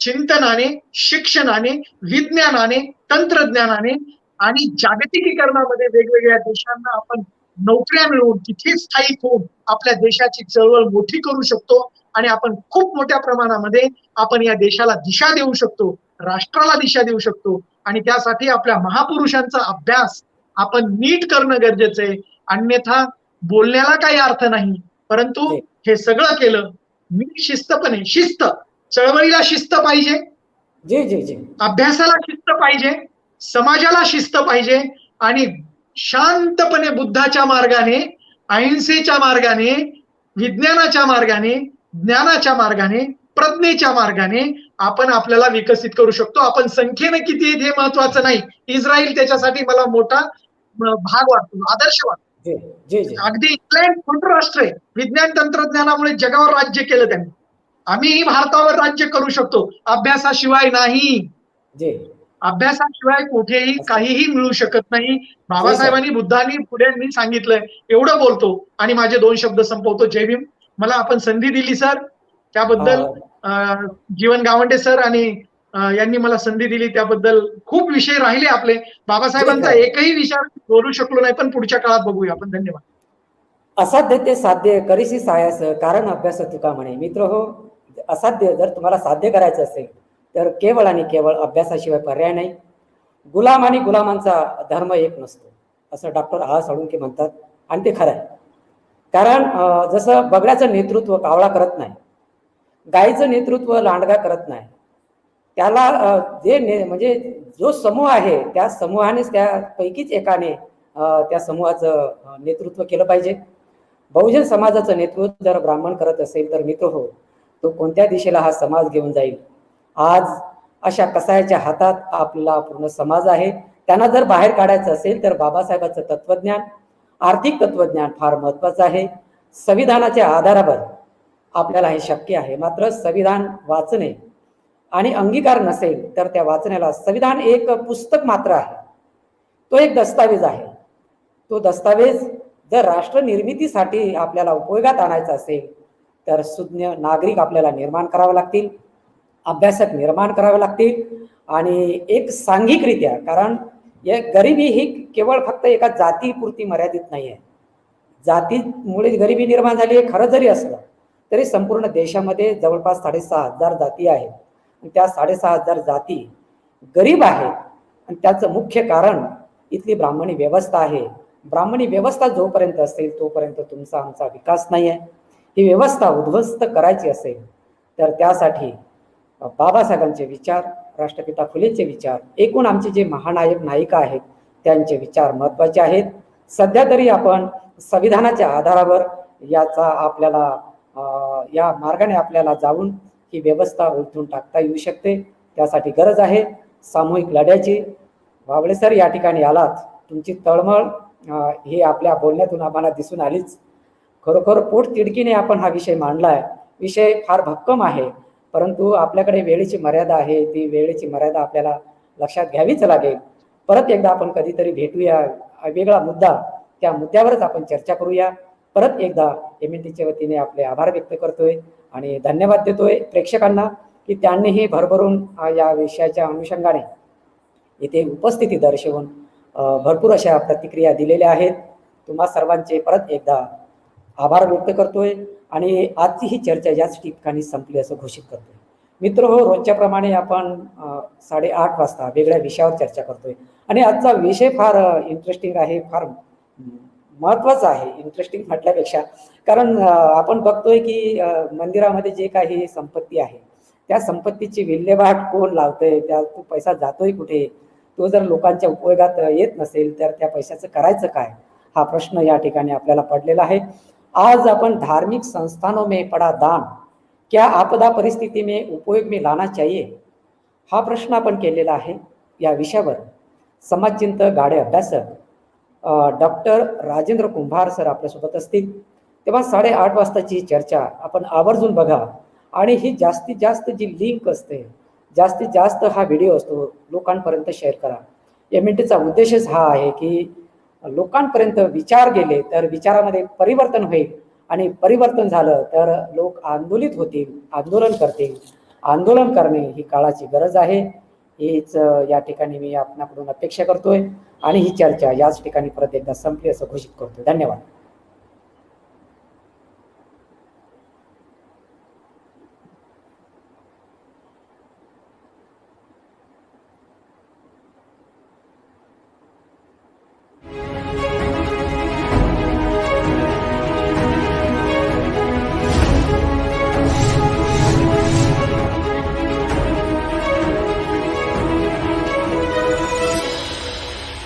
चिंतनाने, शिक्षणाने, विज्ञानाने, तंत्रज्ञानाने आणि जागतिकीकरणामध्ये वेगवेगळ्या देशांना आपण नोकऱ्या मिळवून तिथे स्थायिक होऊन आपल्या देशाची चळवळ मोठी करू शकतो आणि आपण खूप मोठ्या प्रमाणामध्ये आपण या देशाला दिशा देऊ शकतो, राष्ट्राला दिशा देऊ शकतो. आणि त्यासाठी आपल्या महापुरुषांचा अभ्यास आपण नीट करणं गरजेचं आहे. अन्यथा बोलण्याला काही अर्थ नाही. परंतु हे सगळं केलं नीट शिस्तपणे, शिस्त, चळवळीला शिस्त पाहिजे, अभ्यासाला शिस्त पाहिजे, समाजाला शिस्त पाहिजे आणि शांतपणे बुद्धाच्या मार्गाने, अहिंसेच्या मार्गाने, विज्ञानाच्या मार्गाने, ज्ञानाच्या मार्गाने, प्रज्ञेच्या मार्गाने आपण आपल्याला विकसित करू शकतो. आपण संख्येने किती आहेत हे महत्वाचं नाही. इस्रायल त्याच्यासाठी मला मोठा भाग वाटतो, आदर्श वाटतो. अगदी इंग्लंड मोठं राष्ट्र आहे, विज्ञान तंत्रज्ञानामुळे जगावर राज्य केलं त्यांनी. आम्ही भारतावर राज्य करू शकतो, अभ्यासाशिवाय नाही. अभ्यासाशिवाय कुठेही काहीही मिळू शकत नाही. बाबासाहेबांनी, बुद्धांनी, पुढ्यांनी सांगितलंय. एवढं बोलतो आणि माझे 2 शब्द संपवतो. जय भीम. मला आपण संधी दिली सर, त्याबद्दल जीवन गावंडे सर आणि यांनी मला संधी दिली त्याबद्दल खूप विषय राहिले आपले. बाबासाहेबांचा एकही विचार बोलू शकलो नाही, पण पुढच्या काळात बघूया आपण. धन्यवाद. असाध्य ते साध्य करीसी सायास कारण अभ्यास तुका म्हणे. मित्र हो, असाध्य जर तुम्हाला साध्य करायचं असेल तर केवळ आणि केवळ अभ्यासाशिवाय पर्याय नाही. गुलाम आणि गुलामांचा धर्म एक नसतो असं डॉक्टर आ साळुंखे म्हणतात आणि ते खरं आहे. कारण जसं बगड्याचं नेतृत्व कावळा करत नाही, गायीचं नेतृत्व लांडगा करत नाही, त्याला म्हणजे जो समूह आहे त्या समूहानेच, त्यापैकीच एकाने त्या समूहाचं नेतृत्व केलं पाहिजे. बहुजन समाजाचं नेतृत्व जर ब्राह्मण करत असेल तर मित्र हो, तो कोणत्या दिशेला हा समाज घेऊन जाईल. आज अशा कसायाच्या हातात आपला पूर्ण समाज आहे. त्यांना जर बाहेर काढायचं असेल तर बाबासाहेबांचं तत्वज्ञान, आर्थिक तत्वज्ञान फार महत्वाचं आहे. संविधानाच्या आधारावर आपल्याला हे शक्य आहे. मात्र संविधान वाचणे आणि अंगीकार नसेल तर त्या वाचण्याला, संविधान एक पुस्तक मात्र आहे, तो एक दस्तावेज आहे. तो दस्तावेज जर राष्ट्र निर्मितीसाठी आपल्याला उपयोगात आणायचं असेल तर सुज्ञ नागरिक आपल्याला निर्माण करावे लागतील, अभ्यासक निर्माण करावे लागतील आणि एक सांघिकरित्या, कारण गरिबी ही केवळ फक्त एका जातीपुरती मर्यादित नाही आहे. जातीमुळे गरिबी निर्माण झाली हे खरं जरी असलं तरी संपूर्ण देशामध्ये जवळपास 6,500 जाती आहेत. त्या 6,500 जाती गरीब आहेत आणि त्याचं मुख्य कारण इथली ब्राह्मणी व्यवस्था आहे. ब्राह्मणी व्यवस्था जोपर्यंत असेल तोपर्यंत तुमचा आमचा विकास नाही आहे. ही व्यवस्था उद्ध्वस्त करायची असेल तर त्यासाठी बाबासाहेबांचे विचार, राष्ट्रपिता फुलेंचे विचार, एकूण आमचे जे महानायक नायिका आहेत त्यांचे विचार महत्त्वाचे आहेत. सध्या तरी आपण संविधानाच्या आधारावर याचा आपल्याला या मार्गाने आपल्याला जाऊन ही व्यवस्था उलथून टाकता येऊ शकते. त्यासाठी गरज आहे सामूहिक लढ्याची. वावळे सर या ठिकाणी आलात, तुमची तळमळ ही आपल्या बोलण्यातून आम्हाला दिसून आलीच. खरोखर पोट तिडकीने आपण हा विषय मांडलाय. विषय फार भक्कम आहे, परंतु आपल्याकडे वेळेची मर्यादा आहे. ती वेळेची मर्यादा आपल्याला लक्षात घ्यावीच लागेल. परत एकदा आपण कधीतरी भेटूया, वेगळा मुद्दा, त्या मुद्द्यावरच आपण चर्चा करूया. परत एकदा MNTच्या वतीने आपले आभार व्यक्त करतोय आणि धन्यवाद देतोय प्रेक्षकांना की त्यांनीही भरभरून या विषयाच्या अनुषंगाने इथे उपस्थिती दर्शवून भरपूर अशा प्रतिक्रिया दिलेल्या आहेत. तुम्हा सर्वांचे परत एकदा आभार व्यक्त करतोय आणि आजची ही चर्चा याच ठिकाणी संपली असं घोषित करतोय. मित्र हो, रोजच्या प्रमाणे आपण 8:30 वाजता वेगळ्या विषयावर चर्चा करतोय आणि आजचा विषय फार इंटरेस्टिंग आहे, फार महत्त्वाचा आहे. इंटरेस्टिंग म्हटल्यापेक्षा कारण आपण बघतोय की मंदिरामध्ये जे काही संपत्ती आहे त्या संपत्तीची विल्हेवाट कोण लावतंय, त्या तो पैसा जातोय कुठे, तो जर लोकांच्या उपयोगात येत नसेल तर त्या पैशाचं करायचं काय, हा प्रश्न या ठिकाणी आपल्याला पडलेला आहे. आज आपण धार्मिक संस्थानों में पड़ा दान क्या आपदा परिस्थिती में उपयोग में लाना चाहिए, हा प्रश्न आपण केलेला आहे. या विषयावर समाजचिंतक, गाढे अभ्यासक डॉक्टर राजेंद्र कुंभार सर आपल्यासोबत असतील. तेव्हा 8:30 वाजताची चर्चा आपण आवर्जून बघा आणि ही जास्तीत जास्त जी लिंक असते, जास्तीत जास्त हा व्हिडिओ असतो लोकांपर्यंत शेअर करा. MNTचा उद्देशच हा आहे की लोकांपर्यंत विचार गेले तर विचारामध्ये परिवर्तन होईल आणि परिवर्तन झालं तर लोक आंदोलित होतील, आंदोलन करतील. आंदोलन करणे ही काळाची गरज आहे. हीच या ठिकाणी मी आपणाकडून अपेक्षा करतोय आणि ही चर्चा याच ठिकाणी परत एकदा संपली असं घोषित करतोय. धन्यवाद.